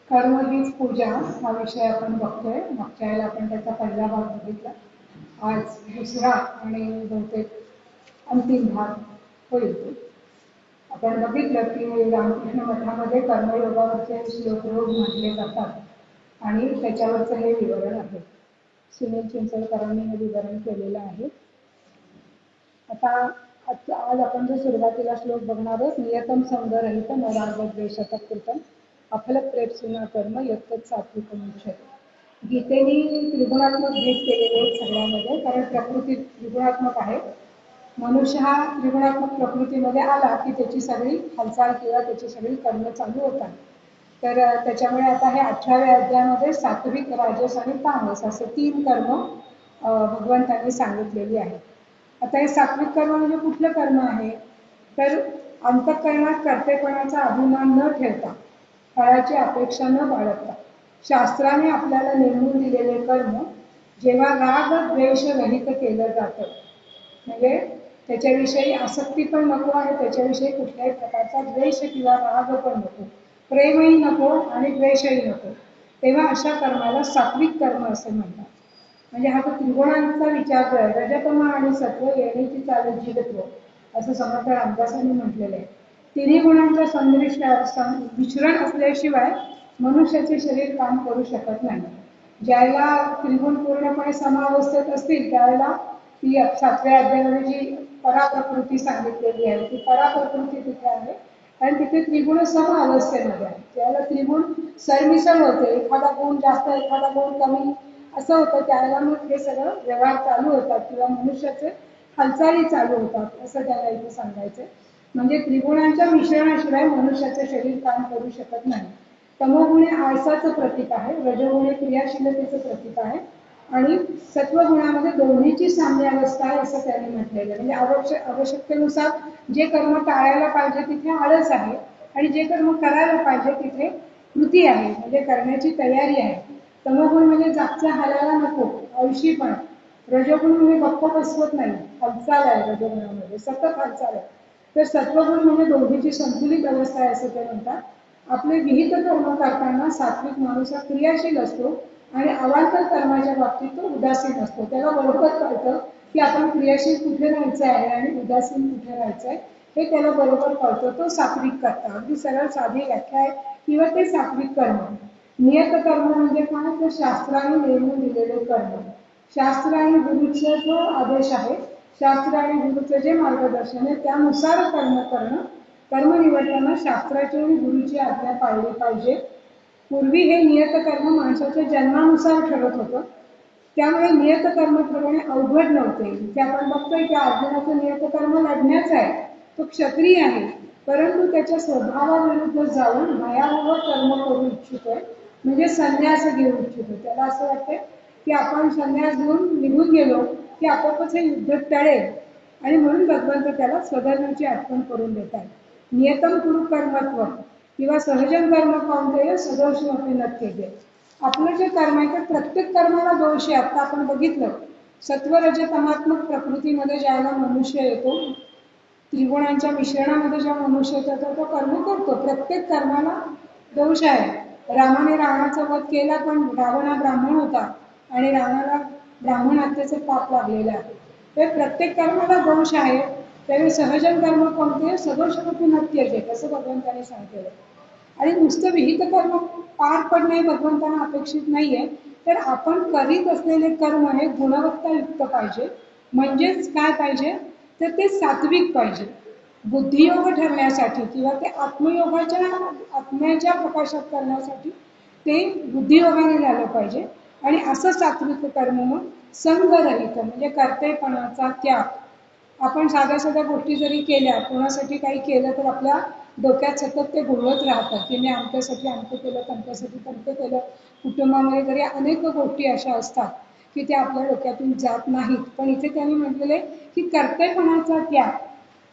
कर्म हीच पूजा हा विषय आपण बघतोय. मागच्या वेळेला आपण त्याचा पहिला भाग बघितला. आज दुसरा आणि बहुतेक अंतिम भाग होईल. आपण बघितलं की रामकृष्ण मठामध्ये कर्मयोगावरचे श्लोक रोज म्हटले जातात आणि त्याच्यावरचं हे विवरण आहे. सुनील चिंचोळकरांनी हे विवरण केलेलं आहे. आता आज आपण जो सुरुवातीला श्लोक बघणार आहोत, नियतम संगरहित नरागद्वेषतः कृतम अफलप्रेप्सुना कर्म यत्तत् सात्विकम् उच्यते. गीतेने त्रिगुणात्मक भेद केलेले आहेत सगळ्यामध्ये, कारण प्रकृती त्रिगुणात्मक आहे. मनुष्य हा त्रिगुणात्मक प्रकृतीमध्ये आला की त्याची सगळी हालचाल किंवा त्याची सगळी कर्म चालू होतात. तर त्याच्यामुळे आता हे 18व्या अध्यायामध्ये सात्विक, राजस आणि तामस असे 3 कर्म भगवंतांनी सांगितलेली आहे. आता हे सात्विक कर्म म्हणजे कुठलं कर्म आहे, तर अंतःकरणात कर्तेपणाचा अभिमान न ठेवता, फळाची अपेक्षा न बाळगता, शास्त्राने आपल्याला नेमून दिलेले कर्म जेव्हा राग द्वेष रहित केलं जातं, म्हणजे त्याच्याविषयी आसक्ती पण नको आणि त्याच्याविषयी कुठल्याही प्रकारचा द्वेष किंवा राग पण नको, प्रेमही नको आणि द्वेषही नको, तेव्हा अशा कर्माला सात्विक कर्म असे म्हणतात. म्हणजे हा तो त्रिगुणांचा विचार आहे. रजतम आणि सत्व येण्याची चालू जीवत्व असं समर्थ रामदासांनी म्हटलेलं आहे. तिन्ही गुणांच्या मिश्रण असल्याशिवाय मनुष्याचे शरीर काम करू शकत नाही. ज्याला त्रिगुण पूर्णपणे समावस्थेत असतील त्यावेळेला ती 7व्या अध्यायामध्ये जी पराप्रकृती सांगितलेली आहे ती पराप्रकृती तिथे आहे आणि तिथे त्रिगुण सम अवस्थेमध्ये आहे. त्याला त्रिगुण सरमिसळ होते, एखादा गुण जास्त एखादा गुण कमी असं होतं. त्यावेळेला मग हे सगळं व्यवहार चालू होतात किंवा मनुष्याचे हालचाली चालू होतात असं त्याला इथे सांगायचंय. म्हणजे त्रिगुणांच्या मिश्रणाशिवाय मनुष्याचे शरीर काम करू शकत नाही. तमोगुणे आळसाचं प्रतीक आहे, रजोगुणे क्रियाशीलतेचं प्रतीक आहे आणि सत्वगुणामध्ये दोन्हीची साम्यावस्था आहे असं त्यांनी म्हटलेलं आहे. म्हणजे आवश्यकतेनुसार जे कर्म टाळायला पाहिजे तिथे आळस आहे आणि जे कर्म करायला पाहिजे तिथे कृती आहे, म्हणजे करण्याची तयारी आहे. तमोगुण म्हणजे जागच्या हालायला नको, आळशीपणा. रजोगुण म्हणजे गप्प बसवत नाही, हालचाल आहे रजोगुणामध्ये, सतत हालचाल आहे. तर सत्वगुण म्हणजे दोघीची संतुलित अवस्था आहे असं ते म्हणतात. आपले विहित कर्म करताना सात्विक माणूस हा क्रियाशील असतो आणि अवांतर कर्माच्या बाबतीत तो उदासीन असतो. त्याला बरोबर कळतं की आपण क्रियाशील कुठे राहायचं आहे आणि उदासीन कुठे राहायचं आहे, हे त्याला बरोबर कळतं. तो सात्विक करता. अगदी सरळ साधी व्याख्या आहे किंवा ते सात्विक कर्म. नियत कर्म म्हणजे काय, तर शास्त्राने नेमून दिलेले कर्म. शास्त्र आणि गुरुचा जो आदेश आहे, शास्त्र आणि गुरुचं जे मार्गदर्शन आहे त्यानुसार कर्म करणं. कर्म निवडताना शास्त्राची आणि गुरुची आज्ञा पाळली पाहिजे. पूर्वी हे नियत कर्म माणसाच्या जन्मानुसार ठरत होतं, त्यामुळे नियत कर्म ठरवणे अवघड नव्हते. इथे आपण बघतोय की अर्जुनाचं नियत कर्म लढण्याचं आहे, तो क्षत्रिय आहे, परंतु त्याच्या स्वभावाविरुद्ध जाऊन भयावह कर्म करू इच्छितोय, म्हणजे संन्यास घेऊ इच्छितो. त्याला असं वाटतंय की आपण संन्यास घेऊन निघून गेलो की आपोआपच हे युद्ध टळेल आणि म्हणून भगवंत त्याला स्वधर्माची आठवण करून देतात. नियतम कुरु कर्मत्व किंवा सहजन कर्म कौंतेय सदोषमपि नत्यजे. आपलं जे कर्म आहे ते प्रत्येक कर्माला दोष आहे. आता आपण बघितलं सत्वरजतमात्मक प्रकृतीमध्ये ज्याला मनुष्य येतो, त्रिगुणांच्या मिश्रणामध्ये जेव्हा मनुष्य येतो तो कर्म करतो. प्रत्येक कर्माला दोष आहे. रामाने रावणाचा वध केला, पण रावण हा ब्राह्मण होता आणि रावणाला ब्राह्मण हत्येचे पाप लागलेले आहे. तर प्रत्येक कर्माला दोष आहे. त्यावेळी सहजन कर्म कोणते, सदोषमपि नत्यजे असं भगवंताने सांगितलेलं. आणि नुसतं विहित कर्म पार पडणे भगवंतांना अपेक्षित नाहीये. तर आपण करीत असलेले कर्म हे गुणवत्तायुक्त पाहिजे. म्हणजेच काय पाहिजे, तर ते सात्विक पाहिजे. बुद्धियोग ठरण्यासाठी किंवा ते आत्म्याच्या प्रकाशात करण्यासाठी ते बुद्धियोगाने झालं पाहिजे. आणि असं सात्विक कर्म मग संगरहित म्हणजे कर्तेपणाचा त्याग. आपण साध्या साध्या गोष्टी जरी केल्या, कोणासाठी काही केलं तर आपल्या डोक्यात सतत ते घोळत राहतात की मी आमच्यासाठी आमचं केलं, तमच्यासाठी तमचं केलं. कुटुंबामध्ये जरी अनेक गोष्टी अशा असतात की त्या आपल्या डोक्यातून जात नाहीत. पण इथे त्यांनी म्हटलेले की कर्तेपणाचा त्याग.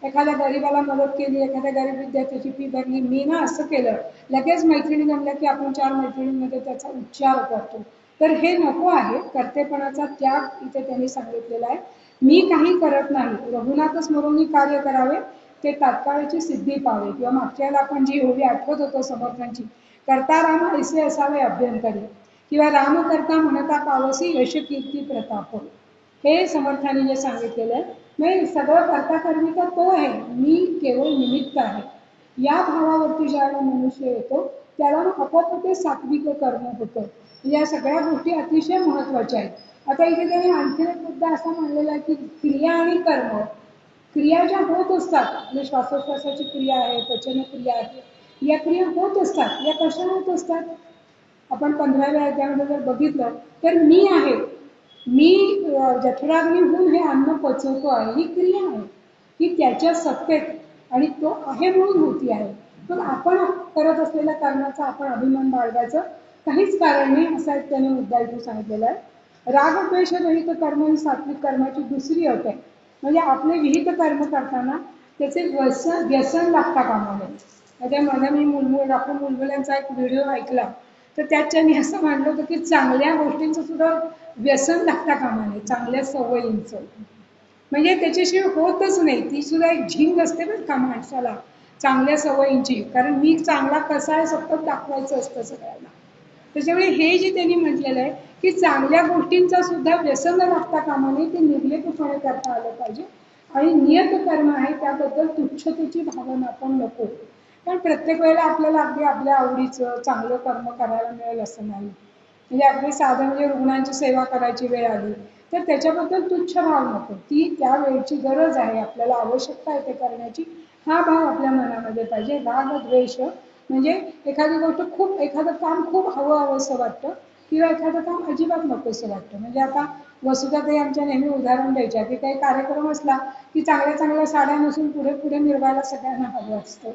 एखाद्या गरीबाला मदत केली, एखाद्या गरीब विद्यार्थ्याची फी भरली, मी ना असं केलं, लगेच मैत्रिणी जमल्या की आपण 4 मैत्रिणींमध्ये त्याचा उच्चार करतो. तर हे नको आहे. कर्तेपणाचा त्याग इथे त्यांनी सांगितलेला आहे. मी काही करत नाही, रघुनाथ स्मरून कार्य करावे, ते तात्काळची सिद्धी पावे. किंवा मागच्या वेळेला आपण जी ओवी आठवत होतो समर्थांची करता राम ऐसे असावे अभ्यंतरी, किंवा राम करता म्हणता पावसी यश कीर्ती प्रताप. हे समर्थांनी जे सांगितलेलं आहे, म्हणजे सगळं करता करवी तर तो आहे, मी केवळ निमित्त आहे. या भावावरती ज्यावेळेला मनुष्य येतो त्याला आपोआप ते सात्विक कर्म होतं. या सगळ्या गोष्टी अतिशय महत्वाच्या आहेत. आता इथे त्यांनी आणखी एक मुद्दा असा मांडलेला आहे की क्रिया आणि कर्म, क्रिया ज्या होत असतात, म्हणजे श्वासोश्वासाची क्रिया आहे, पचन क्रिया आहे, या क्रिया होत असतात. या कशा होत असतात? आपण 15व्या अध्यायामध्ये जर बघितलं तर मी आहे, मी जठराग्नीहून हे अन्न पचवतो आहे, ही क्रिया आहे, ही त्याच्या सत्तेत आणि तो आहे म्हणून होती आहे. पण आपण करत असलेल्या कर्माचा आपण अभिमान बाळगायचं काहीच कारण नाही, असा एक त्याने मुद्दा इथे सांगितलेला आहे. रागद्वेष रहित कर्म ही सात्विक कर्माची दुसरी अट आहे. म्हणजे आपले विहित कर्म करताना त्याचे व्यसन लागता कामा नये. त्यामध्ये मी डॉक्टर मुलमुलांचा एक व्हिडिओ ऐकला, तर त्यात त्यांनी असं मांडलं होतं की चांगल्या गोष्टींचं सुद्धा व्यसन लागता कामा नये, चांगल्या सवयींचं. म्हणजे त्याच्याशिवाय होतच नाही, ती सुद्धा एक झिंग असते बरं का माणसाला चांगल्या सवयींची, कारण मी चांगला कसा आहे सतत दाखवायचं असतं सगळ्यांना. त्याच्यामुळे हे जे त्यांनी म्हटलेलं आहे की चांगल्या गोष्टींचा सुद्धा व्यसन लागता कामा नये, ते निर्लेपपणे करता आलं पाहिजे. आणि नियत कर्म आहे त्याबद्दल तुच्छतेची भावना पण नको. कारण प्रत्येक वेळेला आपल्याला अगदी आपल्या आवडीचं चांगलं कर्म करायला मिळेल असं नाही. म्हणजे अगदी साधं म्हणजे रुग्णांची सेवा करायची वेळ आली तर त्याच्याबद्दल तुच्छ भाव नको. ती त्या वेळची गरज आहे, आपल्याला आवश्यकता आहे ते करण्याची, हा भाव आपल्या मनामध्ये पाहिजे. राग द्वेष म्हणजे एखादी गोष्ट खूप, एखादं काम खूप हवं असं वाटतं किंवा एखादं काम अजिबात नकोसं वाटतं. म्हणजे आता वसुधाताई आमच्या नेहमी उदाहरण द्यायच्या की काही कार्यक्रम असला की चांगल्या चांगल्या साड्या नसून पुढे पुढे मिरवायला सगळ्यांना हवं असतं.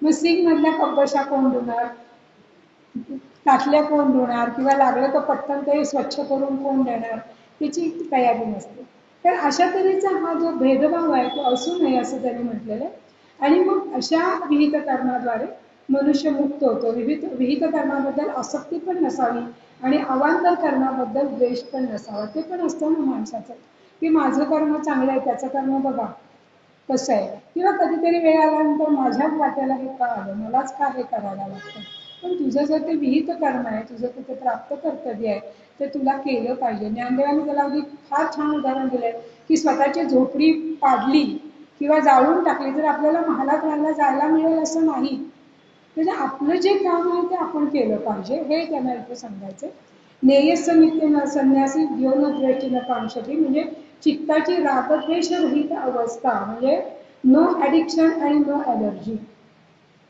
मग सिंग मधल्या कपबशा कोण धुणार, ताटल्या कोण धुणार, किंवा लागलं तर पटकन ते स्वच्छ करून कोण देणार, त्याची तयारी नसते. तर अशा तऱ्हेचा हा जो भेदभाव आहे तो असू नये असं त्यांनी म्हटलेलं आहे. आणि मग अशा विहित कर्माद्वारे मनुष्य मुक्त होतो. विहित कर्माबद्दल आसक्ती पण नसावी आणि अवांतर कर्माबद्दल द्वेष पण नसावा. ते पण असतं ना माणसाचं की माझं कर्म चांगलं आहे, त्याचं कर्म बघा कसं आहे, किंवा कधीतरी वेळ आल्यानंतर माझ्याच वाट्याला हे का आलं, मलाच का हे करायला लागतं. पण तुझं जर ते विहित कर्म आहे, तुझं तिथे प्राप्त कर्तव्य आहे, ते तुला केलं पाहिजे. ज्ञानदेवाने त्याला अगदी फार छान उदाहरण दिलंय की स्वतःची झोपडी पाडली किंवा जाळून टाकली तर आपल्याला महालात राहायला जायला मिळेल असं नाही. म्हणजे आपलं जे काम आहे ते आपण केलं पाहिजे, हे त्यांना इथे सांगायचं. नेयस नित्य न संन्यासी द्यो न द्वेष न कांक्षती, म्हणजे चित्ताची रागद्वेष रहित अवस्था, म्हणजे नो ॲडिक्शन आणि नो ॲलर्जी.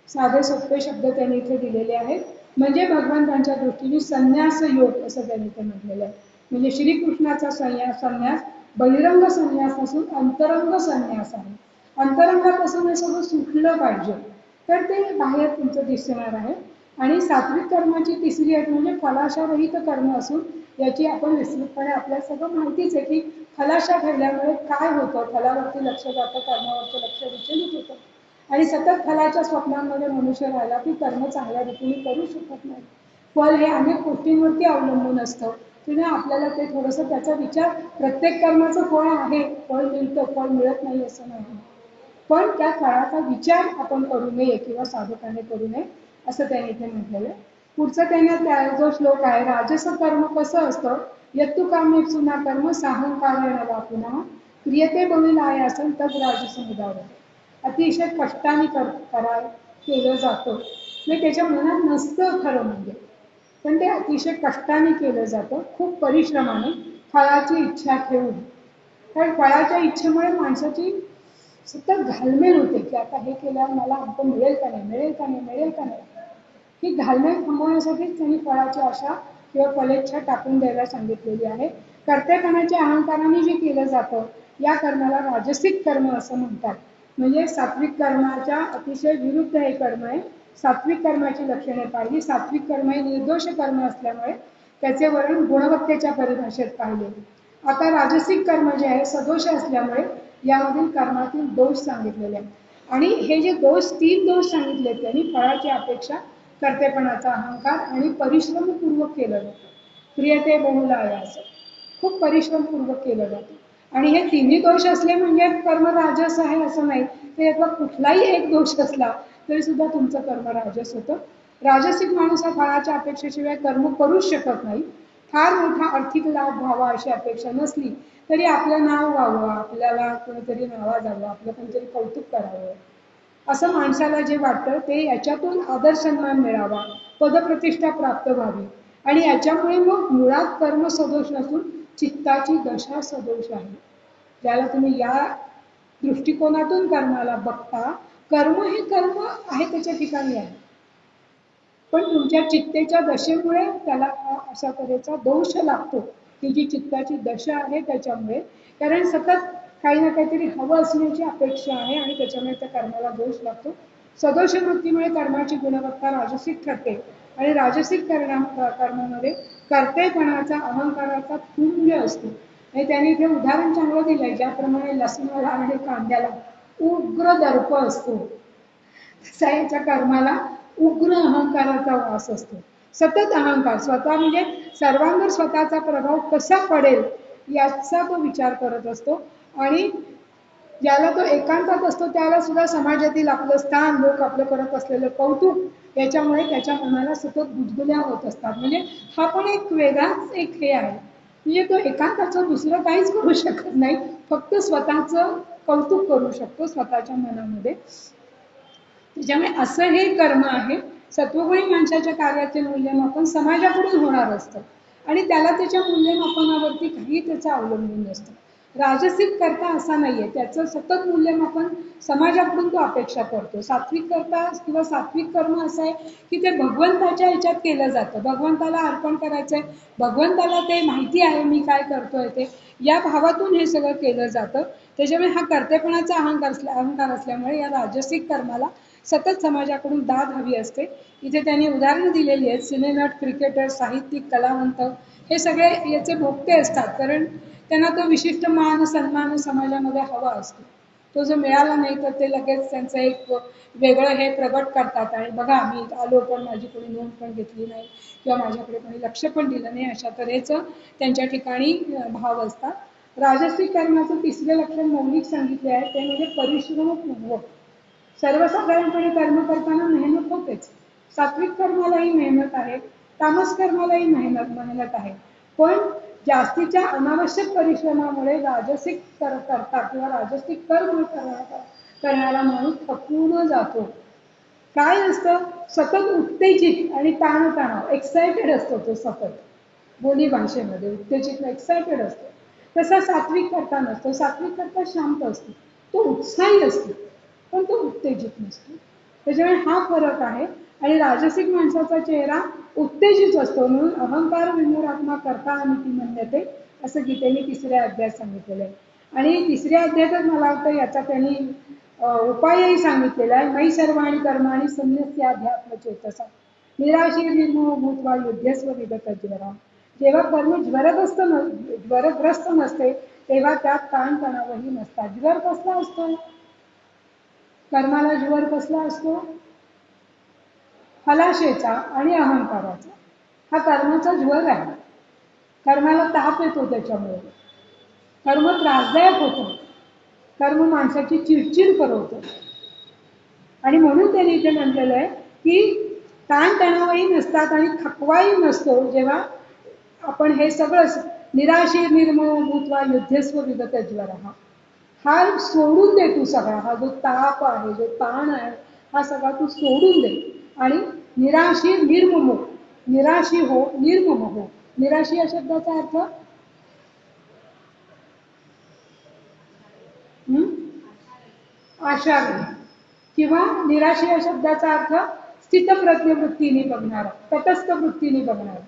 साधे सोपे शब्द त्यांनी इथे दिलेले आहेत. म्हणजे भगवंतांच्या दृष्टीने संन्यास योग असं त्यांनी इथे म्हटलेलं आहे. म्हणजे श्रीकृष्णाचा संन्यास बहिरंग संन्यास नसून अंतरंग संन्यास आहे. अंतरंगापासून हे सगळं सुटलं पाहिजे तर ते बाहेर तुमचं दिसणार आहे. आणि सात्विक कर्माची तिसरी अट म्हणजे फलाशारहित कर्म असून याची आपण विस्तृतपणे आपल्याला सगळं माहितीच आहे की फलाशा ठेवल्यामुळे काय होतं, फलावरती लक्ष जातं, कर्मावरचं लक्ष विचलित होतं. आणि सतत फलाच्या स्वप्नांमध्ये मनुष्य राहिला की कर्म चांगल्या रीतीने करू शकत नाही. फल हे अनेक गोष्टींवरती अवलंबून असतं. तेव्हा आपल्याला ते थोडंसं त्याचा विचार, प्रत्येक कर्माचं फळ आहे, फळ मिळतं, फळ मिळत नाही असं नाही, पण त्या फळाचा विचार आपण करू नये किंवा साधकाने करू नये असं त्यांनी इथे म्हटलेलं आहे. पुढचा त्यांना जो श्लोक आहे, राजस कर्म कसं असतं, यत्तु कामे सुना कर्म साहंकारेण वा पुनः क्रियते बहुलाय असेल तद राजस उदाहरण. अतिशय कष्टाने केलं जातं, म्हणजे त्याच्या मनात नसतं खरं म्हणजे, पण ते अतिशय कष्टाने केलं जातं, खूप परिश्रमाने, फळाची इच्छा ठेवून. कारण फळाच्या इच्छेमुळे माणसाची सतत घालमेल होते की आता हे केल्यावर मला अंक मिळेल का नाही, मिळेल का नाही, मिळेल का नाही. ही घालमेल थांबवण्यासाठीच त्यांनी फळाची आशा किंवा फलेच्छा टाकून द्यायला सांगितलेली आहे. कर्तेपणाच्या अहंकाराने जे केलं जातं या कर्माला राजसिक कर्म असं म्हणतात. म्हणजे सात्विक कर्माच्या अतिशय विरुद्ध हे कर्म आहे. सात्विक कर्माची लक्षणे पाहिली. सात्विक कर्म हे निर्दोष कर्म असल्यामुळे त्याचे वर्णन गुणवत्तेच्या परिभाषेत पाहिले. आता राजसिक कर्म जे आहे सदोष असल्यामुळे यामधील कर्मातील दोष सांगितलेले आहेत. आणि हे जे तीन दोष सांगितले त्यांनी, फळाची अपेक्षा, कर्तेपणाचा अहंकार आणि परिश्रमपूर्वक केलं जातं. क्रियते बहुलाय असं खूप परिश्रमपूर्वक केलं जातं. आणि हे तिन्ही दोष असले म्हणजे कर्म राजस आहे असं नाही. ते यातला कुठलाही एक दोष असला तरी सुद्धा तुमचं कर्म राजस होतं. राजसिक माणूस हा फळाच्या अपेक्षेशिवाय कर्म करूच शकत नाही. फार मोठा आर्थिक लाभ व्हावा अशी अपेक्षा नसली तरी आपलं नाव व्हावं, आपल्याला कोणीतरी नावाजावं, आपलं कोणीतरी कौतुक करावं असं माणसाला जे वाटतं ते याच्यातून आदर सन्मान मिळावा, पदप्रतिष्ठा प्राप्त व्हावी आणि याच्यामुळे मग मुळात कर्म सदोष नसून चित्ताची दशा सदोष आहे. ज्याला तुम्ही या दृष्टिकोनातून कर्माला बघता, कर्म हे कर्म आहे त्याच्या ठिकाणी आहे, पण तुमच्या चित्तेच्या दशेमुळे त्याला हा अशा तऱ्हेचा दोष लागतो. ती जी चित्ताची दशा आहे त्याच्यामुळे, कारण सतत काही ना काहीतरी हवं असण्याची अपेक्षा आहे आणि त्याच्यामुळे त्या कर्माला दोष लागतो. सदोष वृत्तीमुळे कर्माची गुणवत्ता राजसिक ठरते आणि राजसिक कर्मामध्ये कर्तेपणाचा, अहंकाराचा पुंज असतो. आणि त्यांनी इथे उदाहरण चांगलं दिलंय, ज्याप्रमाणे लसणाला आणि कांद्याला उग्र दर्प असतो, तसा याच्या कर्माला उग्र अहंकाराचा वास असतो. सतत अहंकार, स्वतः म्हणजे सर्वांवर स्वतःचा प्रभाव कसा पडेल याचा तो विचार करत असतो. आणि ज्याला तो एकांतात असतो त्याला सुद्धा समाजातील आपलं स्थान, लोक आपलं करत असलेलं कौतुक याच्यामुळे त्याच्या मनाला सतत गुदगुल्या होत असतात. म्हणजे हा पण एक वेगळाच एक हे आहे, म्हणजे तो एकांताचं दुसरं काहीच करू शकत नाही, फक्त स्वतःचं कौतुक करू शकतो स्वतःच्या मनामध्ये. त्याच्यामुळे असं हे कर्म आहे. सत्वगुणी माणसाच्या कार्याचे मूल्यमापन समाजाकडून होणार असतं आणि त्याला त्याच्या मूल्यमापनावरती काही त्याचं अवलंबून नसतं. राजसिक करता असा नाहीये, त्याचं सतत मूल्यमापन समाजाकडून तो अपेक्षा करतो. सात्विक करता किंवा सात्विक कर्म असं आहे की ते भगवंताच्या ह्याच्यात केलं जातं, भगवंताला अर्पण करायचंय, भगवंताला ते माहिती आहे मी काय करतोय ते, या भावातून हे सगळं केलं जातं. त्याच्यामुळे हा कर्तेपणाचा अहंकार असल्यामुळे या राजसिक कर्माला सतत समाजाकडून दाद हवी असते. इथे त्यांनी उदाहरणं दिलेली आहेत, सिनेनट, क्रिकेटर, साहित्यिक, कलावंत हे सगळे याचे भोगते असतात, कारण त्यांना तो विशिष्ट मान सन्मान समाजामध्ये हवा असतो. तो जो मिळाला नाही तर ते लगेच त्यांचं एक वेगळं हे प्रगट करतात आणि बघा मी आलो पण माझी कोणी नोंद पण घेतली नाही किंवा माझ्याकडे कोणी लक्ष पण दिलं नाही, अशा तऱ्हेचं त्यांच्या ठिकाणी भाव असतात. राजसिक कर्माचं तिसरे लक्षण मौलिक सांगितले आहे, ते म्हणजे परिश्रमपूर्वक. सर्वसाधारणपणे कर्म करताना मेहनत होतेच, सात्विक कर्मालाही मेहनत आहे, तामस कर्मालाही मेहनत आहे, पण जास्तीच्या अनावश्यक परिश्रमामुळे राजसिक करता किंवा राजसिक कर्म करणारा माणूस थकून जातो. काय असतं, सतत उत्तेजित आणि ताणतणाव, एक्सायटेड असतो तो सतत, बोली भाषेमध्ये उत्तेजित एक्सायटेड असतो. तसा सात्विक करता नसतो. सात्विक करता शांत असतो, तो उत्साही असतो पण तो उत्तेजित नसतो. त्याच्यामुळे हा फरक आहे. आणि राजसिक माणसाचा चेहरा उत्तेजित असतो, म्हणून अहंकार विमूढात्मा करता अनिती म्हणते असं गीतेने तिसऱ्या अध्यायात सांगितलेलं आहे. आणि तिसऱ्या अध्यायातच मला वाटतं याचा त्यांनी उपायही सांगितलेला आहे. मयि सर्वाणि कर्माणि संन्यस्याध्यात्म चेतसा निराशीर निर्मोह भूत्वा युध्यस्व विगत ज्वरा. जेव्हा कर्म ज्वरग्रस्त नसते तेव्हा त्यात ताणतणावही नसतात. ज्वर कसला असतो, कर्माला ज्वर कसला असतो, हलाशेचा आणि अहंकाराचा. हा कर्माचा ज्वर आहे. कर्माला ताप येतो, त्याच्यामुळे कर्म त्रासदायक होतं, कर्म माणसाची चिडचिड करवतो. आणि म्हणून त्यांनी इथे म्हटलेलं आहे की ताणतणावही नसतात आणि थकवाही नसतो जेव्हा आपण हे सगळं निराशीर निर्मोह भूत्वा युध्यस्व विगत ज्वर हा सोडून दे. तू सगळा हा जो ताप आहे, जो ताण आहे, हा सगळा तू सोडून दे आणि निराशीर निर्ममोह, निराशी हो, निर्मम हो. निराशी या शब्दाचा अर्थ आशावी, किंवा निराशी या शब्दाचा अर्थ स्थितप्रज्ञ वृत्तीने बघणारा, तटस्थ वृत्तीने बघणारा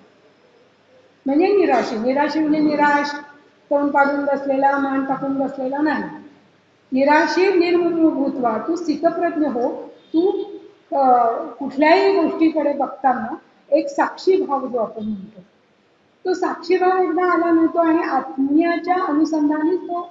म्हणजे निराशी. निराशी म्हणजे निराश, तोंड पाडून बसलेला, मान टाकून बसलेला नाही. निराशी निर्मम भूत्वा, तू स्थितप्रज्ञ हो. तू कुठल्याही गोष्टीकडे बघताना एक साक्षी भाव जो आपण म्हणतो, तो साक्षी भाव एकदा आला नव्हतो आणि आत्म्याच्या अनुसंधानी तो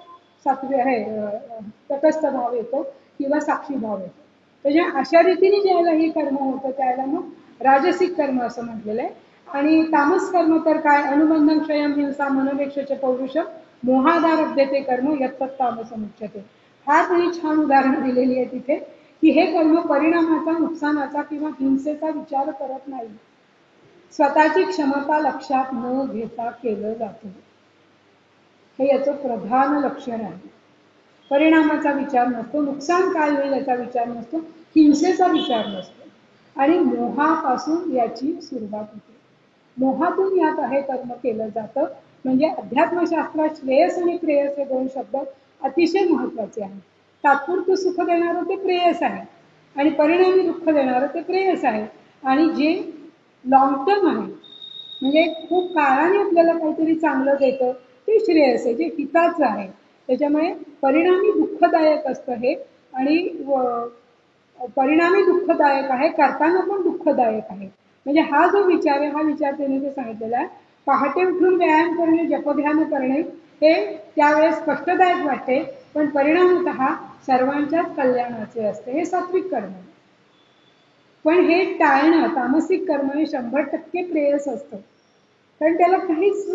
तटस्थ भाव येतो किंवा साक्षी भाव येतो. म्हणजे अशा रीतीने ज्याला हे कर्म होतं त्याला मग राजसिक कर्म असं म्हटलेलं आहे. आणि तामस कर्म तर काय, अनुबंधन, क्षयम, हिंसा, मनोवेक्षचे पौरुषम, मोहादार अभ्यते कर्म यत्तत् तामसं उच्यते. फार काही छान उदाहरणं दिलेली आहे तिथे की हे कर्म परिणामाचा, नुकसानाचा किंवा हिंसेचा विचार करत नाही. स्वतःची क्षमता लक्षात न घेता केलं जातं. हे याचं प्रधान लक्षण आहे. परिणामाचा विचार नसतो, नुकसान काय होईल याचा विचार नसतो, हिंसेचा विचार नसतो आणि मोहापासून याची सुरुवात होते. मोहातून यात हे कर्म केलं जातं. म्हणजे अध्यात्मशास्त्रात श्रेयस आणि प्रेयस हे दोन शब्द अतिशय महत्वाचे आहेत. तात्पुरतं सुख देणारं ते प्रेयस आहे आणि परिणामी दुःख देणारं ते प्रेयस आहे. आणि जे लॉंग टर्म आहे म्हणजे खूप काळाने आपल्याला काहीतरी चांगलं देतं ते श्रेयस आहे, जे हिताचं आहे. त्याच्यामुळे परिणामी दुःखदायक असतं हे आणि परिणामी दुःखदायक आहे, करताना पण दुःखदायक आहे. म्हणजे हा जो विचार आहे हा विचार त्यांनी ते सांगितलेला आहे. पहाटे उठून व्यायाम करणे, जपध्यान करणे हे त्यावेळेस कष्टदायक वाटते, पण परिणामतः सर्वांच्याच कल्याणाचे असते. हे सात्विक कर्म. पण हे टाळणं, तामसिक कर्म हे 100% प्रेयस असतं. कारण त्याला काहीच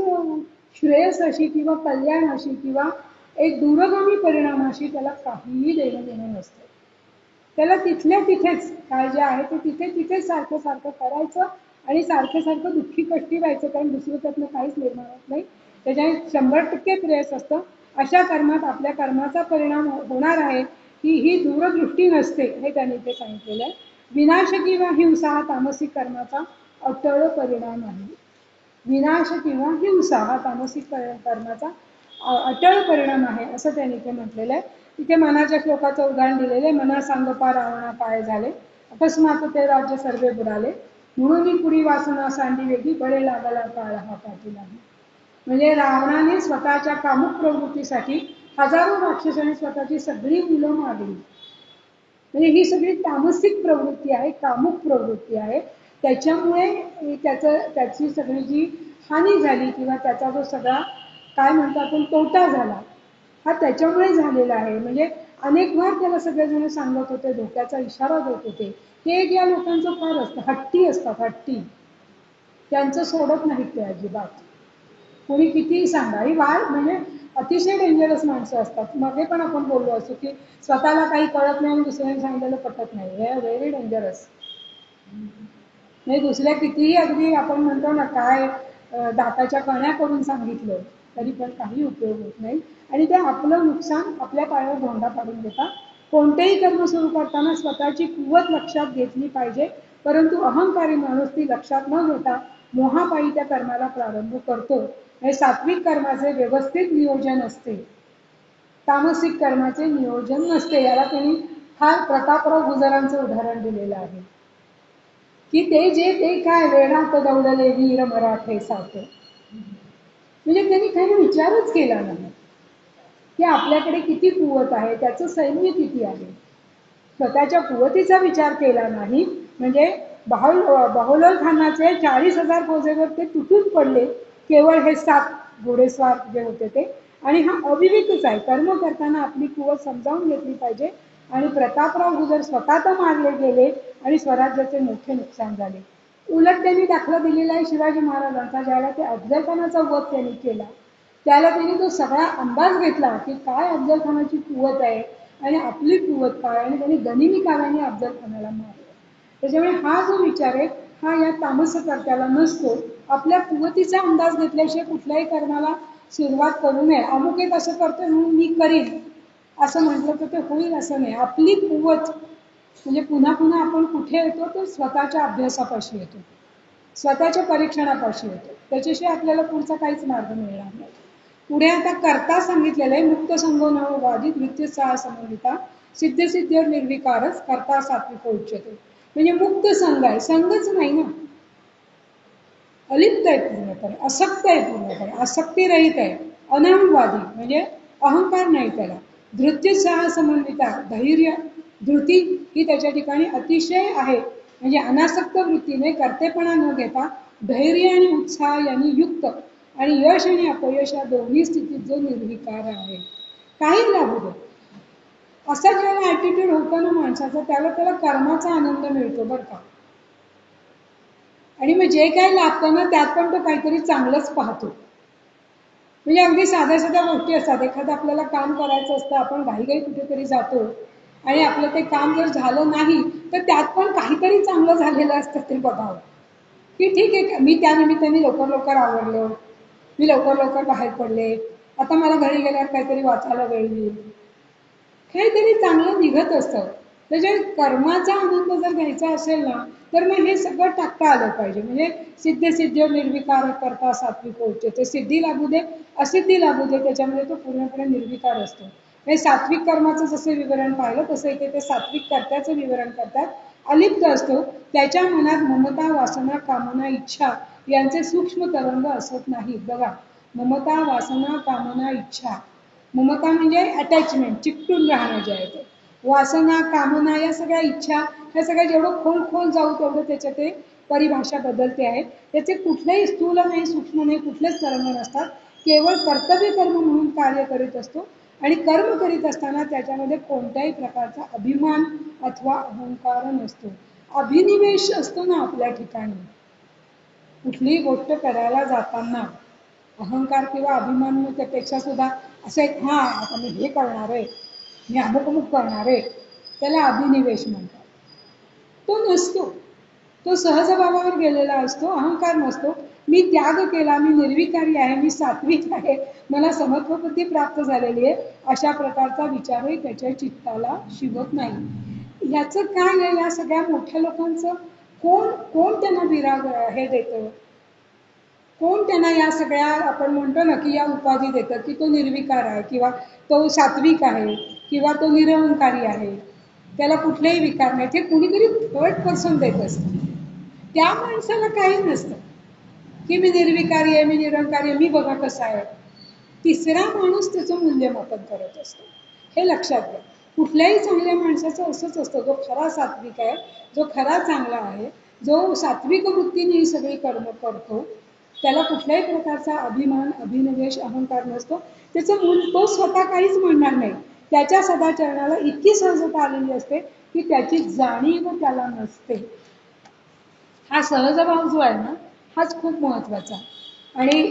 श्रेयसाशी किंवा कल्याणाशी किंवा एक दूरगामी परिणामाशी त्याला काहीही देणं घेणं नसतं. त्याला तिथल्या तिथेच काय जे आहे ते तिथे तिथेच सारखं सारखं करायचं आणि सारखं सारखं दुःखी कष्टी व्हायचं, कारण दुसरं त्यातनं काहीच निर्माण होत नाही. त्याच्याने 100% प्रेयस असतं. अशा कर्मात आपल्या कर्माचा परिणाम होणार आहे ही दूरदृष्टी नसते, हे त्यांनी ते सांगितलेलं आहे. विनाश किंवा हिंसा हा तामसिक कर्माचा अटळ परिणाम आहे. विनाश किंवा हिंसा हा तामसिक कर्माचा अटळ परिणाम आहे असं त्यांनी इथे म्हटलेलं आहे. तिथे मनाच्या श्लोकाचं उदाहरण दिलेलं आहे. मना सांगपा रावणा काय झाले, अकस्मात ते राज्य सर्वे बुडाले, म्हणून पुरी वासना सांडी वेगळी, बळे लागला काळ हा पाठी नाही. म्हणजे रावणाने स्वतःच्या कामुक प्रवृत्तीसाठी हजारो राक्षसांनी स्वतःची सगळी मुलं मारली. म्हणजे ही सगळी तामसिक प्रवृत्ती आहे, कामुक प्रवृत्ती आहे. त्याच्यामुळे त्याची सगळी जी हानी झाली किंवा त्याचा जो सगळा काय म्हणतात आपण तोटा झाला हा त्याच्यामुळे झालेला आहे. म्हणजे अनेक वार त्याला सगळेजण सांगत होते, धोक्याचा इशारा देत होते. हे एक या लोकांचं फार असतं, हट्टी असतात, हट्टी. त्यांचं सोडत नाहीत ते अजिबात. कोणी कितीही सांगा. ही वार म्हणजे अतिशय डेंजरस माणसं असतात. मध्ये पण आपण बोललो असतो की स्वतःला काही कळत नाही आणि दुसऱ्याने सांगितलेलं पटत नाही. हे व्हेरी डेंजरस. म्हणजे दुसऱ्या कितीही अगदी आपण म्हणतो ना काय दाताच्या कण्या करून सांगितलं तरी पण काही उपयोग होत नाही आणि ते आपलं नुकसान आपल्या पायावर धोंडा पाडून देतात. कोणतेही कर्म सुरू करताना स्वतःची कुवत लक्षात घेतली पाहिजे, परंतु अहंकारी माणूस ती लक्षात न घेता मोहापायी त्या कर्माला प्रारंभ करतो. हे सात्विक कर्माचे व्यवस्थित नियोजन असते, तामसिक कर्माचे नियोजन नसते. याला त्यांनी फार प्रतापराव गुजरांचं उदाहरण दिलेलं आहे की ते काय वेळात दौडले वीर मराठे साथे. म्हणजे त्यांनी काही विचारच केला नाही की आपल्याकडे किती कुवत आहे, त्याचं सैन्य किती आहे. स्वतःच्या कुवतीचा विचार केला नाही. म्हणजे बहलोल खानाचे 40,000 फौजेवर ते तुटून पडले, केवळ हे 7 घोडेस्वार जे होते ते. आणि हा अविवेकच आहे. कर्म करताना आपली कुवत समजावून घेतली पाहिजे. आणि प्रतापराव गुजर स्वतः तर मारले गेले आणि स्वराज्याचे मोठे नुकसान झाले. उलट त्यांनी दाखला दिलेला आहे शिवाजी महाराजांचा. ज्याला ते अफजल खानाचा वध त्यांनी केला त्याला त्यांनी तो सगळा अंदाज घेतला की काय अफजल खानाची कुवत आहे आणि आपली कुवत काय, आणि त्यांनी गनिमी काव्याने अफजल खानाला मारलं. त्याच्यामुळे हा जो विचार आहे हा या तामसकर्त्याला नसतो. आपल्या कुवतीचा अंदाज घेतल्याशिवाय कुठल्याही कर्माला सुरुवात करू नये. अमुक एक असं करतोय म्हणून मी करीन असं म्हटलं तर ते होईल असं नाही. आपली कुवत म्हणजे पुन्हा पुन्हा आपण कुठे येतो तर स्वतःच्या अभ्यासापाशी येतो, स्वतःच्या परीक्षणापाशी येतो. त्याच्याशिवाय आपल्याला पुढचा काहीच मार्ग मिळणार नाही. पुढे आता करता सांगितलेलं आहे. मुक्त संगो नव वादित वृत्ती सहा समन्विता सिद्ध सिद्ध निर्विकारच करता सात्विक उच्यते. म्हणजे मुक्त संघ आहे, संघच नाही ना, अलिप्त आहे पूर्णपणे, असक्त आहे पूर्णपणे, आसक्ती रहित आहे, अनामवादी म्हणजे अहंकार नाही त्याला. धृत्युत्साह समन्विता धैर्य धृती ही त्याच्या ठिकाणी अतिशय आहे. म्हणजे अनासक्त वृत्तीने कर्तेपणा न घेता धैर्य आणि उत्साह यांनी युक्त आणि यश आणि अपयश या दोन्ही स्थितीत जो निर्विकार आहे. काही लागू दे असा ज्याला ऍटिट्यूड होतो ना माणसाचा त्याला कर्माचा आनंद मिळतो बरं का. आणि मग जे काही लागतं ना त्यात पण तो काहीतरी चांगलंच पाहतो. म्हणजे अगदी साध्या साध्या गोष्टी असतात. एखादं आपल्याला काम करायचं असतं, आपण घाईघाई कुठेतरी जातो आणि आपलं ते काम जर झालं नाही तर त्यात पण काहीतरी चांगलं झालेलं असतं ते बघावं, की ठीक आहे मी त्या निमित्ताने लवकर लवकर आवरलो, मी लवकर लवकर बाहेर पडले, आता मला घरी गेल्यावर काहीतरी वाचायला वेळ येईल, काहीतरी चांगलं निघत असतं. त्याच्या कर्माचा आनंद जर घ्यायचा असेल ना तर मग हे सगळं टाकता आलं पाहिजे. म्हणजे सिद्ध सिद्ध निर्विकार करता सात्विक होते, ते सिद्धी लागू दे असिद्धी लागू दे त्याच्यामध्ये तो पूर्णपणे निर्विकार असतो. म्हणजे सात्विक कर्माचं जसं विवरण पाहिलं तसं इथे ते सात्विक कर्त्याचं विवरण करतात. अलिप्त असतो, त्याच्या मनात ममता वासना कामना इच्छा यांचे सूक्ष्म तरंग असत नाहीत. बघा, ममता वासना कामना इच्छा, ममता म्हणजे अटॅचमेंट, चिकटून राहणं जे आहे ते, वासना कामना या सगळ्या इच्छा, ह्या सगळ्या जेवढं खोल खोल जाऊ तेवढं त्याच्या ते परिभाषा बदलते आहे. त्याचे कुठलेही स्थूल नाही सूक्ष्म नाही कुठलेच कर्म नसतात, केवळ कर्तव्य कर्म म्हणून कार्य करीत असतो. आणि कर्म करीत असताना त्याच्यामध्ये कोणत्याही प्रकारचा अभिमान अथवा अहंकार नसतो. अभिनिवेश असतो ना आपल्या ठिकाणी, कुठलीही गोष्ट करायला जाताना अहंकार किंवा अभिमान त्यापेक्षा सुद्धा असं एक हा आता मी हे करणार आहे, मी अमुक अमुक करणार आहे, त्याला अभिनिवेश म्हणतात. तो नसतो, तो सहजभावावर गेलेला असतो, अहंकार नसतो. मी त्याग केला, मी निर्विकारी आहे, मी सात्विक आहे, मला समत्वबुद्धी प्राप्त झालेली आहे, अशा प्रकारचा विचारही त्याच्या चित्ताला शिवत नाही. याचं काय आहे, या सगळ्या मोठ्या लोकांचं कोण कोण त्यांना विराग हे देतं, कोण त्यांना या सगळ्या आपण म्हणतो ना की या उपाधी देतं की तो निर्विकार आहे किंवा तो सात्विक आहे किंवा तो निरहंकारी आहे, त्याला कुठलेही विकार नाही, ते कुणीतरी थर्ड पर्सन देत असतं. त्या माणसाला काही नसतं की मी निर्विकारी आहे, मी निरंकारी आहे, मी बघा कसा आहे. तिसरा माणूस त्याचं मूल्यमापन करत असतो. हे लक्षात घ्या. कुठल्याही चांगल्या माणसाचं असंच असतं, जो खरा सात्विक आहे, जो खरा चांगला आहे, जो सात्विक वृत्तीने ही सगळी कर्म करतो, त्याला कुठल्याही प्रकारचा अभिमान अभिनिवेश अहंकार नसतो. त्याचं मूल तो स्वतः काहीच म्हणणार नाही. त्याच्या सदाचरणाला इतकी सहजता आलेली असते की त्याची जाणीव त्याला नसते. हा सहजभाव जो आहे ना हाच खूप महत्वाचा. आणि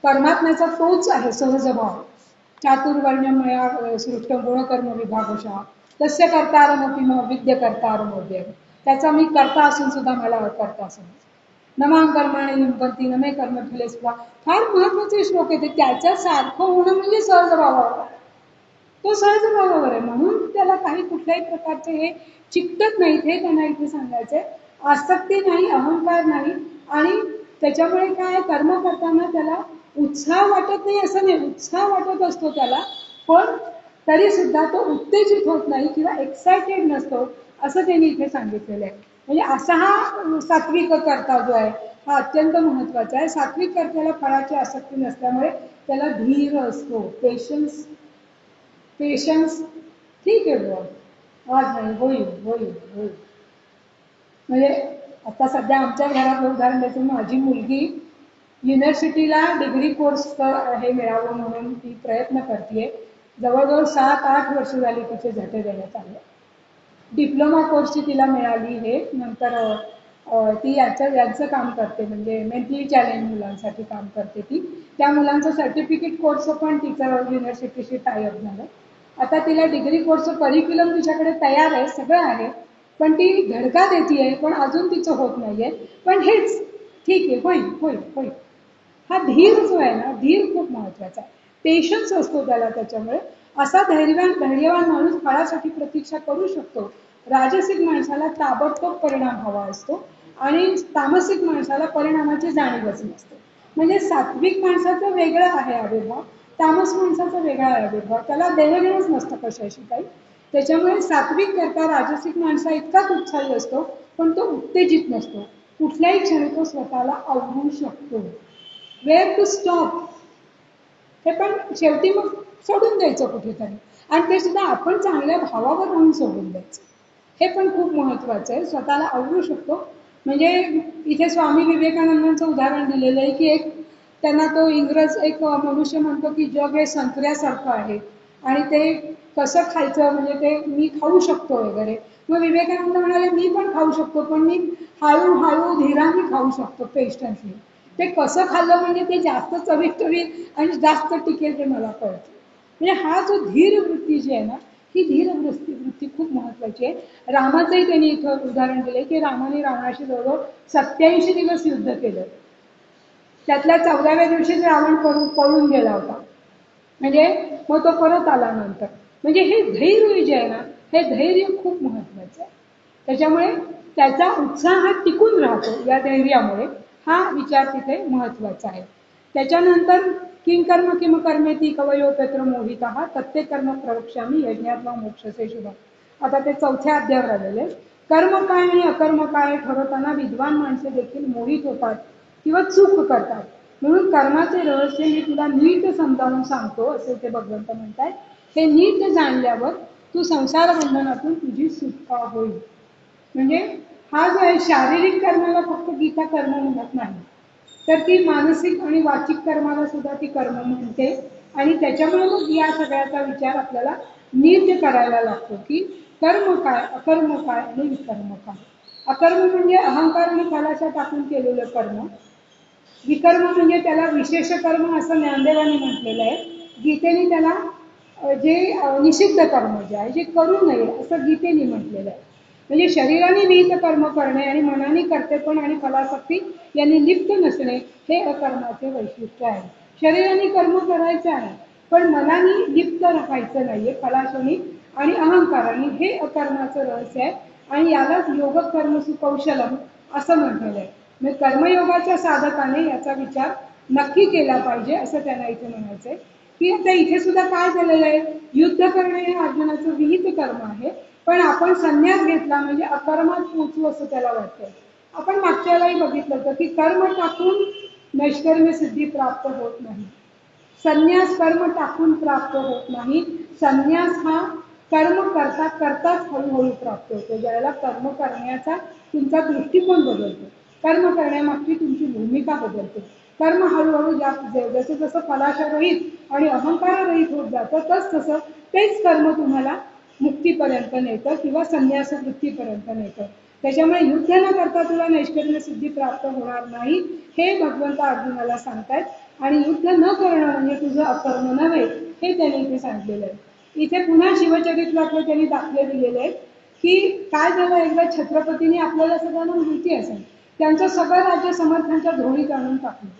परमात्म्याचा तोच आहे सहजभाव. चातुर्वर्ण्यमया सृष्ट गुणकर्म विभागशः तस्य कर्तारमपि मम विद्य कर्तारमोद्य. त्याचा मी करता असून सुद्धा मला करता असून नमां कर्माणि लिंपंती नमे कर्मफले स्वा. फार महत्वाचे श्लोक येते. त्याच्या सारखं होणं म्हणजे सहजभावावर, तो सहजभावावर आहे. म्हणून त्याला काही कुठल्याही प्रकारचे हे चिकटत नाहीत, हे त्यांना इथे सांगायचंय. आसक्ती नाही, अहंकार नाही. आणि त्याच्यामुळे काय कर्म करताना त्याला उत्साह वाटत नाही असं नाही, उत्साह वाटत असतो त्याला, पण तरी सुद्धा तो उत्तेजित होत नाही किंवा एक्सायटेड नसतो, असं त्यांनी इथे सांगितलेलं आहे. म्हणजे असा हा सात्विक कर्ता जो आहे हा अत्यंत महत्वाचा आहे. सात्विक कर्त्याला फळाची आसक्ती नसल्यामुळे त्याला धीर असतो, पेशन्स. पेशन्स ठीक आहे बुवा, आज नाही, होईल होईल होईल. म्हणजे आता सध्या आमच्या घरात उदाहरण द्यायचं, माझी मुलगी युनिव्हर्सिटीला डिग्री कोर्स हे मिळावं म्हणून ती प्रयत्न करते. जवळजवळ 7-8 वर्ष झाली तिचे झटे देण्यात आले. डिप्लोमा कोर्सची तिला मिळाली हे, नंतर ती यांचं काम करते, म्हणजे मेंटली चॅलेंज मुलांसाठी काम करते ती. त्या मुलांचं सर्टिफिकेट कोर्स पण तिचं युनिव्हर्सिटीशी टायअप झालं. आता तिला डिग्री कोर्सचं करिक्युलम तिच्याकडे तयार आहे, सगळं आहे, पण ती धडका देते पण अजून तिचं होत नाहीये. पण हेच ठीक आहे, होईल होईल होईल. हा धीर जो आहे ना, धीर खूप महत्वाचा आहे. पेशन्स असतो त्याला. त्याच्यामुळे असा धैर्यवान माणूस फळासाठी प्रतीक्षा करू शकतो. राजसिक माणसाला ताबडतोब परिणाम हवा असतो आणि तामसिक माणसाला परिणामाची जाणीवच नसते. म्हणजे सात्विक माणसाचं वेगळं आहे आविर्भाव, तामस माणसाचा वेगळा आहे आविर्भाव, त्याला देणंघेणंच नसतं कशाशी काही. त्याच्यामुळे सात्विक करता राजसिक माणसा इतकाच उत्साही असतो, पण तो उत्तेजित नसतो. कुठल्याही क्षणी तो स्वतःला आवरू शकतो. वेअर टू स्टॉप हे पण शेवटी मग सोडून द्यायचं कुठेतरी, आणि ते सुद्धा आपण चांगल्या भावावर राहून सोडून द्यायचं. हे पण खूप महत्वाचं आहे. स्वतःला आवरू शकतो. म्हणजे इथे स्वामी विवेकानंदांचं उदाहरण दिलेलं आहे की एक त्यांना तो इंग्रज एक मनुष्य म्हणतो की जग हे संत्र्यासारखं आहे आणि ते कसं खायचं, म्हणजे ते मी खाऊ शकतो वगैरे. मग विवेकानंद म्हणाले मी पण खाऊ शकतो, पण मी हळूहळू धीराने खाऊ शकतो, पेशन्सली. ते कसं खाल्लं म्हणजे ते जास्त चविष्ट होईल आणि जास्त टिकेल ते मला कळतं. म्हणजे हा जो धीर वृत्ती जी आहे ना ही धीर वृत्ती खूप महत्वाची आहे. रामाचंही त्यांनी इथं उदाहरण दिले की रामाने रावणाशी जवळजवळ 87 दिवस युद्ध केलं. त्यातल्या 14व्या दिवशीच रावण पळून गेला होता. म्हणजे मग तो परत आला नंतर. म्हणजे हे धैर्य जे आहे ना, हे धैर्य खूप महत्वाचं आहे. त्याच्यामुळे त्याचा उत्साह हा टिकून राहतो या धैर्यामुळे, हा विचार तिथे महत्वाचा आहे. त्याच्यानंतर किं कर्म किम कर्मेती कवयोपेत्र मोहितः तत्ते कर्म प्रवक्ष्यामी यज्ञात्वा मोक्षसे शुभ. आता ते 4थ्या अध्यायावर आलेले. कर्म काय आणि अकर्म काय ठरवताना विद्वान माणसे देखील मोहित होतात किंवा चूक करतात. म्हणून कर्माचे रहस्य मी तुला नीट समजावून सांगतो असे ते भगवंत म्हणतात. हे नीट जाणल्यावर तू संसार बंधनातून तुझी सुटका होईल. म्हणजे हा जो आहे शारीरिक कर्माला फक्त गीता कर्म म्हणत नाही, तर ती मानसिक आणि वाचिक कर्माला सुद्धा ती कर्म म्हणते. आणि त्याच्यामुळे मग या सगळ्याचा विचार आपल्याला नीट करायला लागतो की कर्म काय, अकर्म काय आणि विकर्म काय. अकर्म म्हणजे अहंकार आणि फलाशा टाकून केलेलं कर्म. विकर्म म्हणजे त्याला विशेष कर्म असं ज्ञानदेवांनी म्हटलेलं आहे. गीतेने त्याला जे निषिद्ध कर्म जे आहे, जे करू नये असं गीतेने म्हटलेलं आहे. म्हणजे शरीराने विहित कर्म करणे आणि मनाने कर्तेपण आणि फलासक्ती यांनी लिप्त नसणे हे अकर्माचे वैशिष्ट्य आहे. शरीराने कर्म करायचे आहे पण मनाने लिप्त राहायचं नाहीये फलाशनी आणि अहंकाराने, हे अकर्माचं रहस्य आहे. आणि यालाच योग कर्म सुकौशलम असं म्हटलेलं आहे. म्हणजे कर्मयोगाच्या साधकाने याचा विचार नक्की केला पाहिजे असं त्यांना इथे म्हणायचंय. की आता इथे सुद्धा काय झालेलं आहे, युद्ध करणे हे अर्जुनाचं विहित कर्म आहे. पण आपण संन्यास घेतला म्हणजे अकर्मात पोचू असं त्याला वाटतंय. आपण मागच्या वेळेलाही बघितलं होतं की कर्म टाकून नैष्कर्म्य सिद्धी प्राप्त होत नाही. संन्यास कर्म टाकून प्राप्त होत नाही. संन्यास हा कर्म करता करताच हळूहळू प्राप्त होतो. ज्यावेळेला कर्म करण्याचा तुमचा दृष्टिकोन बदलतो, कर्म करण्यामागची तुमची भूमिका बदलते. कर्म हळूहळू जसं जसं फलाशरहित आणि अहंकाररहित होत जातं तसं तेच कर्म तुम्हाला मुक्तीपर्यंत नेतं किंवा संन्यास वृत्तीपर्यंत नेतं. त्याच्यामुळे युद्ध न करता तुला नैष्कर्म्य सिद्धी प्राप्त होणार नाही हे भगवंत अर्जुनाला सांगतायत. आणि युद्ध न करणं म्हणजे तुझं अकर्म नव्हे हे त्यांनी इथे सांगितलेलं आहे. इथे पुन्हा शिवचरित्रातले त्यांनी दाखले दिलेले आहेत की काय झालं, एकदा छत्रपतीने आपल्याला सगळ्यांना माहिती असेल त्यांचं सगळं राज्य समर्थांच्या धोळीत आणून टाकलं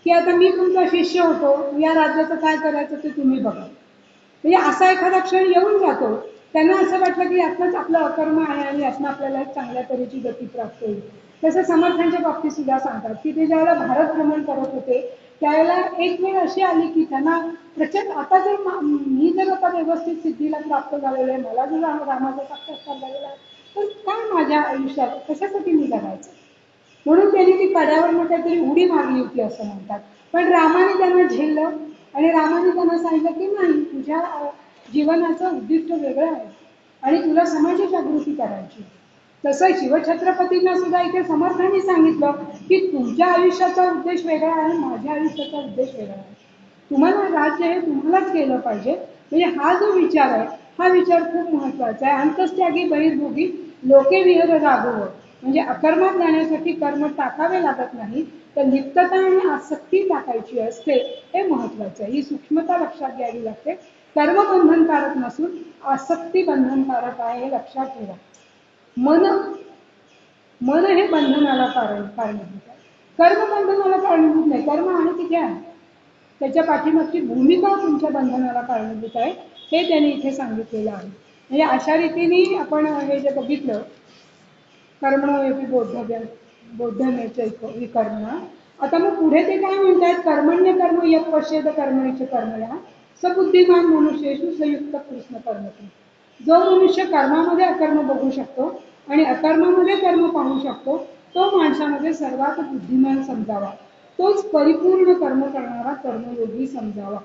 की आता मी तुमचा शिष्य होतो, या राज्याचं काय करायचं ते तुम्ही बघा. म्हणजे असा एखादा क्षण येऊन जातो, त्यांना असं वाटलं की यातनंच आपलं अकर्म आहे आणि यातनं आपल्याला एक चांगल्या तऱ्हेची गती प्राप्त होईल. तसं समर्थांच्या बाबतीत सुद्धा सांगतात की ते ज्यावेळेला भारत भ्रमण करत होते त्यावेळेला एक वेळ अशी आली की त्यांना प्रचंड, आता जर मी जर आता व्यवस्थित सिद्धीला प्राप्त झालेलं आहे, मला जर रामाचा साक्षात्कार झालेला आहे, तर काय माझ्या आयुष्यात कशासाठी मी जगायचं. म्हणून त्यांनी ती कड्यावर काहीतरी उडी मारली होती असं म्हणतात. पण रामाने त्यांना झेललं आणि रामाने त्यांना सांगितलं की नाही, तुझ्या जीवनाचं उद्दिष्ट वेगळं आहे आणि तुला समाज जागृती करायची. तसं शिवछत्रपतींना सुद्धा इथे समर्थांनी सांगितलं की तुमच्या आयुष्याचा उद्देश वेगळा आहे, माझ्या आयुष्याचा उद्देश वेगळा आहे. तुम्हाला राज्य हे तुम्हालाच केलं पाहिजे. म्हणजे हा जो विचार आहे हा विचार खूप महत्वाचा आहे. अंतस्त्यागी बहिर्भोगी लोके विहर राघव. म्हणजे अकर्मात जाण्यासाठी कर्म टाकावे लागत नाही, तर लिप्तता आणि आसक्ती टाकायची असते, हे महत्वाचं आहे. ही सूक्ष्मता लक्षात घ्यावी लागते. कर्म बंधनकारक नसून आसक्ती बंधनकारक आहे हे लक्षात ठेवा. मन हे बंधनाला कारणीभूत आहे. कर्म बंधनाला कारणीभूत नाही, कर्म आहे तिथे आहे, त्याच्या पाठीमागची भूमिका तुमच्या बंधनाला कारणीभूत आहे हे त्यांनी इथे सांगितलेलं आहे. म्हणजे अशा रीतीने आपण हे जे बघितलं कर्मणोऽपि बोद्धव्य विकर्मणा. आता मग पुढे ते काय म्हणतात, कर्मण्य कर्म यत् पश्येत कर्मणीच कर्मया स बुद्धिमान मनुष्येषु संयुक्त कृष्ण कर्मती. जो मनुष्य कर्मामध्ये अकर्म बघू शकतो आणि अकर्मामध्ये कर्म पाहू शकतो तो माणसामध्ये सर्वात बुद्धिमान समजावा, तोच परिपूर्ण कर्म करणारा कर्मयोगी समजावा.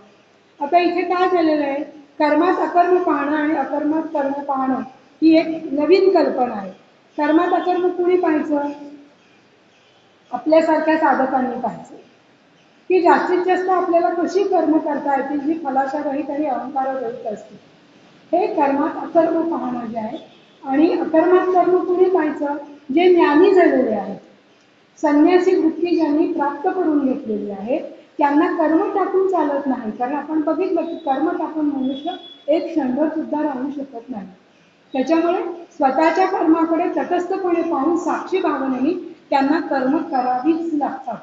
आता इथे काय झालेलं आहे, कर्मात अकर्म पाहणं आणि अकर्मात कर्म पाहणं ही एक नवीन कल्पना आहे. कर्मात अकर्म कुणी पाहायचं, आपल्यासारख्या साधकांनी पाहायचं की जास्तीत जास्त आपल्याला कशी कर्म करता येतील जी फलाशारहित आणि अहंकाररहित असते. हे कर्मात अकर्म पाहणं जे आहे. आणि अकर्मात कर्म कुणी पाहायचं, जे ज्ञानी झालेले आहेत, संन्यासी वृत्ती ज्यांनी प्राप्त करून घेतलेली आहे त्यांना कर्म टाकून चालत नाही, कारण आपण बघितलं की कर्म टाकून मनुष्य एक क्षणभर सुद्धा राहू शकत नाही. त्याच्यामुळे स्वतःच्या कर्माकडे तटस्थपणे पाहून साक्षी भावनेने त्यांना कर्म करावीच लागतात.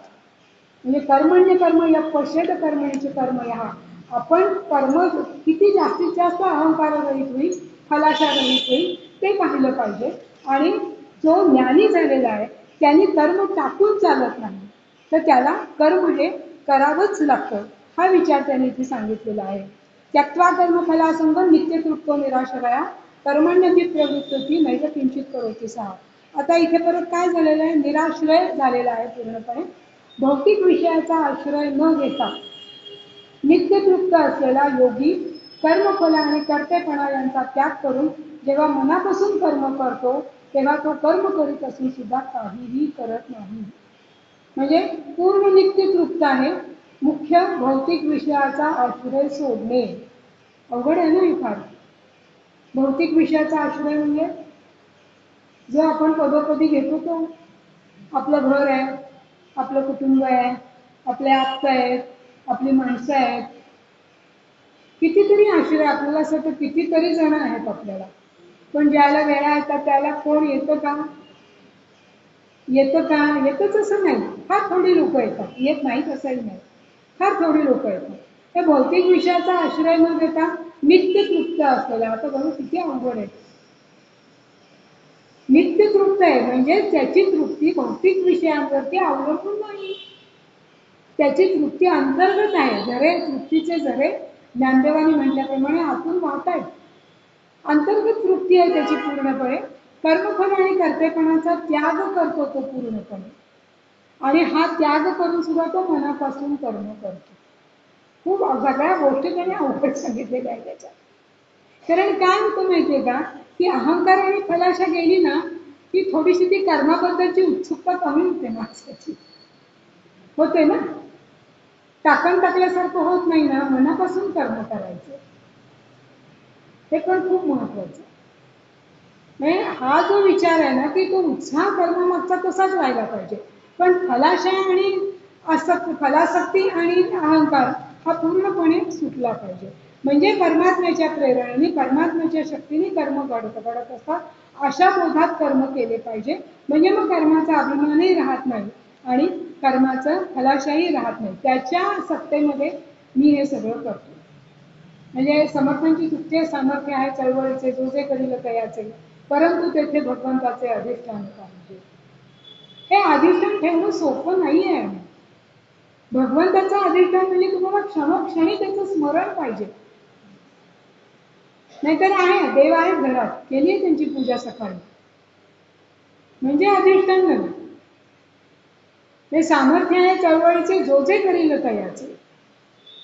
म्हणजे कर्मण्य कर्म या पश्येत कर्मणीचे कर्म या, आपण कर्म किती जास्तीत जास्त अहंकार रहित होईल, फलाशा रहित होईल ते पाहिलं पाहिजे. आणि जो ज्ञानी झालेला आहे त्यांनी कर्म टाकून चालत नाही, तर त्याला कर्म हे करावंच लागतं, हा विचार त्यांनी इथे सांगितलेला आहे. त्यक्त्वा कर्म फलासंग नित्य तृप्तो निराशया कर्मण्यपि प्रवृत्ती नैव किंचित करोति सः. आता इथे परत काय झालेलं आहे, निराश्रय झालेला आहे पूर्णपणे. भौतिक विषयाचा आश्रय न घेता नित्यतृप्त असलेला योगी कर्मफल आणि कर्तेपणा यांचा त्याग करून जेव्हा मनापासून कर्म करतो तेव्हा तो कर्म करीत असून सुद्धा काहीही करत नाही. म्हणजे पूर्ण नित्यतृप्त आहे. मुख्य भौतिक विषयाचा आश्रय सोडणे अवघड आहे ना हे फार. भौतिक विषयाचा आश्रय म्हणजे जो आपण पदोपदी घेतो तो आपलं घर आहे, आपलं कुटुंब आहे, आपले आप्त आहेत, आपली माणसं आहेत, कितीतरी आश्रय आपल्याला असं तर कितीतरी जण आहेत आपल्याला. पण ज्याला वेळा येतात त्याला कोण येतं का, येतं का, येतच असं नाही. फार थोडी लोक येतात, येत नाहीत असंही नाही, फार थोडी लोक येतात. त्या भौतिक विषयाचा आश्रय न देता नित्य तृप्त असलेला, आता बघा किती अवघड आहे. नित्य तृप्त आहे म्हणजे त्याची तृप्ती भौतिक विषयांवरती अवलंबून नाही, त्याची तृप्ती अंतर्गत आहे. झरे तृप्तीचे झरे ज्ञानदेवानी म्हटल्याप्रमाणे आतून वाहत आहेत. अंतर्गत तृप्ती आहे त्याची पूर्णपणे. कर्मफल आणि कर्तेपणाचा त्याग करतो तो पूर्णपणे, आणि हा त्याग करून सुद्धा तो मनापासून कर्म करतो. खूप सगळ्या गोष्टी त्याने अवघड सांगितलेल्या आहे त्याच्यात. कारण काय होतं माहितीये का, की अहंकार आणि फलाशा गेली ना की थोडीशी ती कर्माबद्दलची उत्सुकता कमी होते माणसाची, होते ना. टाकण टाकल्यासारखं होत नाही ना, मनापासून कर्म करायचं, हे पण खूप महत्वाचं. म्हणजे हा जो विचार आहे ना की तो उत्साह कर्मामागचा तसाच व्हायला पाहिजे. पण फलाशय आणि फलासक्ती आणि अहंकार हा पूर्णपणे सुटला पाहिजे. म्हणजे परमात्म्याच्या प्रेरणेने परमात्म्याच्या शक्तीने कर्म घडत असतात, अशा बोधात कर्म केले पाहिजे. म्हणजे मग कर्माचा अभिमानही राहत नाही आणि कर्माचं फलाशाही राहत नाही. त्याच्या सत्तेमध्ये मी हे सगळं करतो. म्हणजे समर्थांची चुकते सामर्थ्य आहे चळवळीचे, जो जे करील तयाचे, परंतु तेथे भगवंताचे अधिष्ठान पाहिजे. हे अधिष्ठान ठेवणं सोपं नाही आहे. भगवंताचं अधिष्ठान म्हणजे तुम्हाला क्षणोक्षणी त्याचं स्मरण पाहिजे. नाहीतर आहे देव आहेत घरात, केली आहे त्यांची पूजा सकाळी, म्हणजे अधिष्ठान नाही. हे सामर्थ्य आहे चळवळीचे, जो जे करील तयाचे,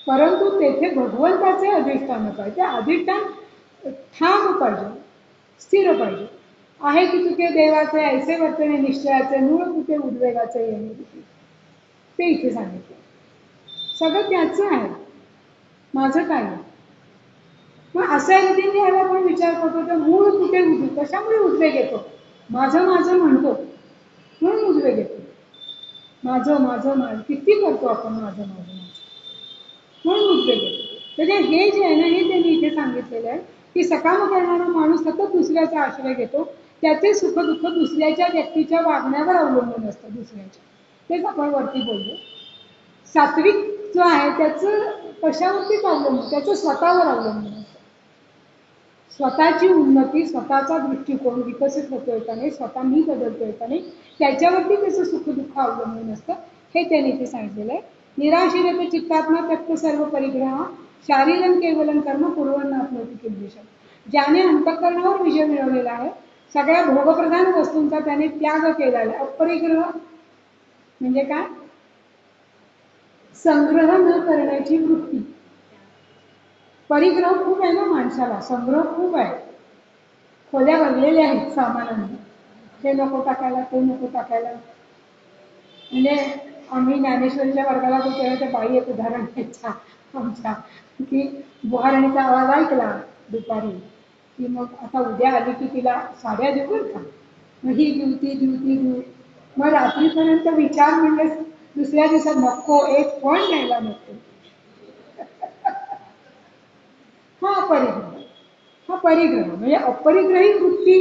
परंतु तेथे भगवंताचे अधिष्ठान पाहिजे. अधिष्ठान ठाम पाहिजे, स्थिर पाहिजे. आहे की तुके देवाचे ऐसे वर्तने निश्चयाचे, मूळ कुठे उद्वेगाचे येणे किती, ते इथे सांगितलं. सगळं त्याचं आहे, माझं काय. मग अशा रीतीने याला आपण विचार करतो तर मूळ कुठे उद्वेग, कशामुळे उद्वेग येतो, माझं माझं म्हणतो म्हणून उद्वेग येतो. माझं माझं माझं किती करतो आपण, माझं माझं माझं म्हणून उद्वेग येतो. म्हणजे हे जे आहे ना, हे त्यांनी इथे सांगितलेलं आहे की सकाम करणारा माणूस सतत दुसऱ्याचा आश्रय घेतो, त्याचे सुख दुःख दुसऱ्याच्या व्यक्तीच्या वागण्यावर अवलंबून असतं. दुसऱ्याच्या, तेच आपण वरती बोललो. सात्विक जो आहे त्याचं कशावरतीच अवलंबून, त्याचं स्वतःवर अवलंबून असतं. स्वतःची उन्नती, स्वतःचा दृष्टिकोन विकसित होतोय का नाही, स्वतः मी बदलतोय का नाही, त्याच्यावरती त्याचं सुख दुःख अवलंबून असतं. हे त्यांनी इथे सांगितलेलं आहे. निराशिरत चित्तात्मा त्यक्त सर्व परिग्रह शारीरन केवलन कर्म पूर्वनात्मती किल्बिषम. ज्याने अंतःकरणावर विजय मिळवलेला आहे, सगळ्या भोगप्रधान वस्तूंचा त्याने त्याग केलेला आहे. अपरिग्रह म्हणजे काय, संग्रह न करण्याची वृत्ती. परिग्रह खूप आहे ना माणसाला, संग्रह खूप आहे, खोल्या भरलेल्या आहेत सामानाने, ते नको टाकायला, ते नको टाकायला. म्हणजे आम्ही ज्ञानेश्वरीच्या वर्गाला तो तेव्हा त्या बाई एक उदाहरण द्यायचा आमच्या, की बुहारणीचा आवाज ऐकला दुपारी की मग आता उद्या आली की तिला साड्या देऊ का, मग ही देऊ ती देऊ ती देऊ. मग रात्रीपर्यंत विचार म्हणजे दुसऱ्या दिवसात नको, एक पण घ्यायला नको. हा अपरिग्रह. हा परिग्रह म्हणजे अपरिग्रही वृत्ती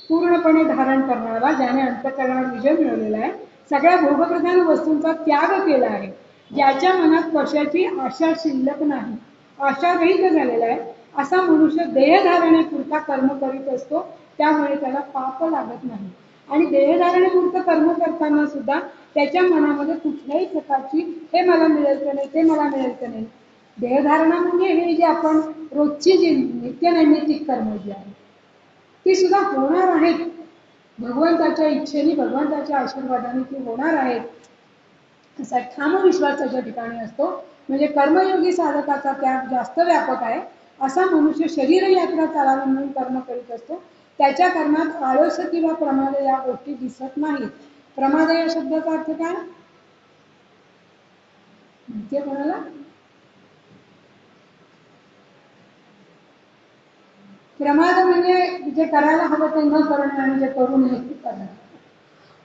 पूर्णपणे धारण करणारा, ज्याने अंतःकरणावर विजय मिळवलेला आहे, सगळ्या भोगप्रधान वस्तूंचा त्याग केला आहे, ज्याच्या मनात कशाची आशा शिल्लक नाही, आशा रहित झालेला आहे, असा मनुष्य देहधारणेपुरता कर्म करीत असतो. त्यामुळे त्याला पाप लागत नाही. आणि देहधारणेपुरतं कर्म करताना सुद्धा त्याच्या मनामध्ये कुठल्याही प्रकारची हे मला मिळेल का नाही, ते मला मिळेल का नाही. देहधारणा म्हणजे हे जे आपण रोजची जी नित्यनैमित्तिक कर्म जी आहे ती सुद्धा होणार आहेत, भगवंताच्या इच्छेने, भगवंताच्या आशीर्वादाने ती होणार आहेत असा ठाम विश्वास त्याच्या ठिकाणी असतो. म्हणजे कर्मयोगी साधकाचा त्याग जास्त व्यापक आहे. असा मनुष्य शरीर यात्रा चालावी म्हणून कर्म करीत असतो. त्याच्या कर्मात आळस किंवा प्रमाद या गोष्टी दिसत नाहीत. प्रमाद या शब्दाचा अर्थ काय माहितीये कोणाला? प्रमाद म्हणजे जे करायला हवं ते न करणे आणि जे करू नये ते करणे.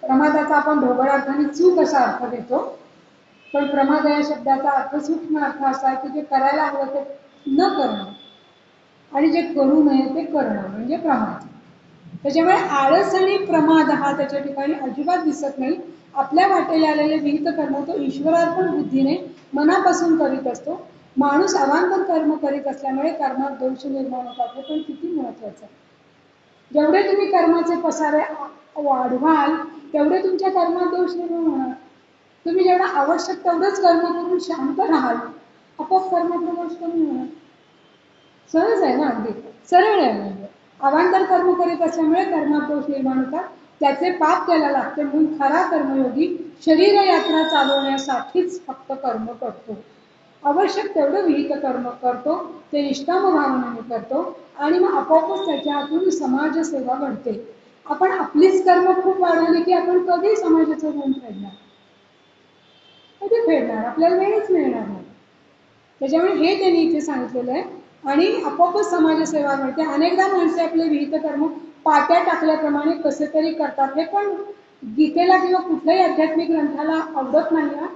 प्रमादाचा आपण ढोबळ अर्थाने चूक असा अर्थ देतो, पण प्रमाद या शब्दाचा अर्थ सूक्ष्म अर्थ असा आहे की जे करायला हवं ते न करणं आणि जे करू नये ते करणं म्हणजे प्रमाद. त्याच्यामुळे आळस आणि प्रमाद हा त्याच्या ठिकाणी अजिबात दिसत नाही. आपल्या वाटेला आलेले विहित कर्म तो ईश्वरार्पण बुद्धीने मनापासून करीत असतो. माणूस अवांतर कर्म करीत असल्यामुळे कर्मात दोष निर्माण होतात. हे पण किती महत्वाचं आहे. जेवढे तुम्ही कर्माचे पसारे वाढवाल तेवढे तुमच्या कर्मात दोष निर्माण होणार. तुम्ही जेवढं आवश्यक तेवढंच कर्म करून शांत राहाल, आपोआप कर्माचा दोष कमी होणार. सहज आहे ना, अगदी सरळ आहे. म्हणजे अवांतर कर्म करीत असल्यामुळे कर्मात दोष निर्माण होतात, त्याचे पाप त्याला लागते. म्हणून खरा कर्मयोगी शरीर यात्रा चालवण्यासाठीच फक्त कर्म करतो. आवश्यक तेवढं विहित कर्म करतो, ते निष्काम भावनेने करतो आणि मग आपोआपच त्याच्या हातून समाजसेवा घडते. आपण आपलीच कर्म खूप वाढवली की आपण कधी समाजाचं ऋण फेडणार, कधी फेडणार, आपल्याला वेळच मिळणार नाही. त्याच्यामुळे हे त्यांनी इथे सांगितलेलं आहे. आणि आपोआपच समाजसेवा घडते. अनेकदा माणसे आपले विहित कर्म पाट्या टाकल्याप्रमाणे कसे तरी करतात. हे पण गीतेला किंवा कुठल्याही आध्यात्मिक ग्रंथाला आवडत नाही.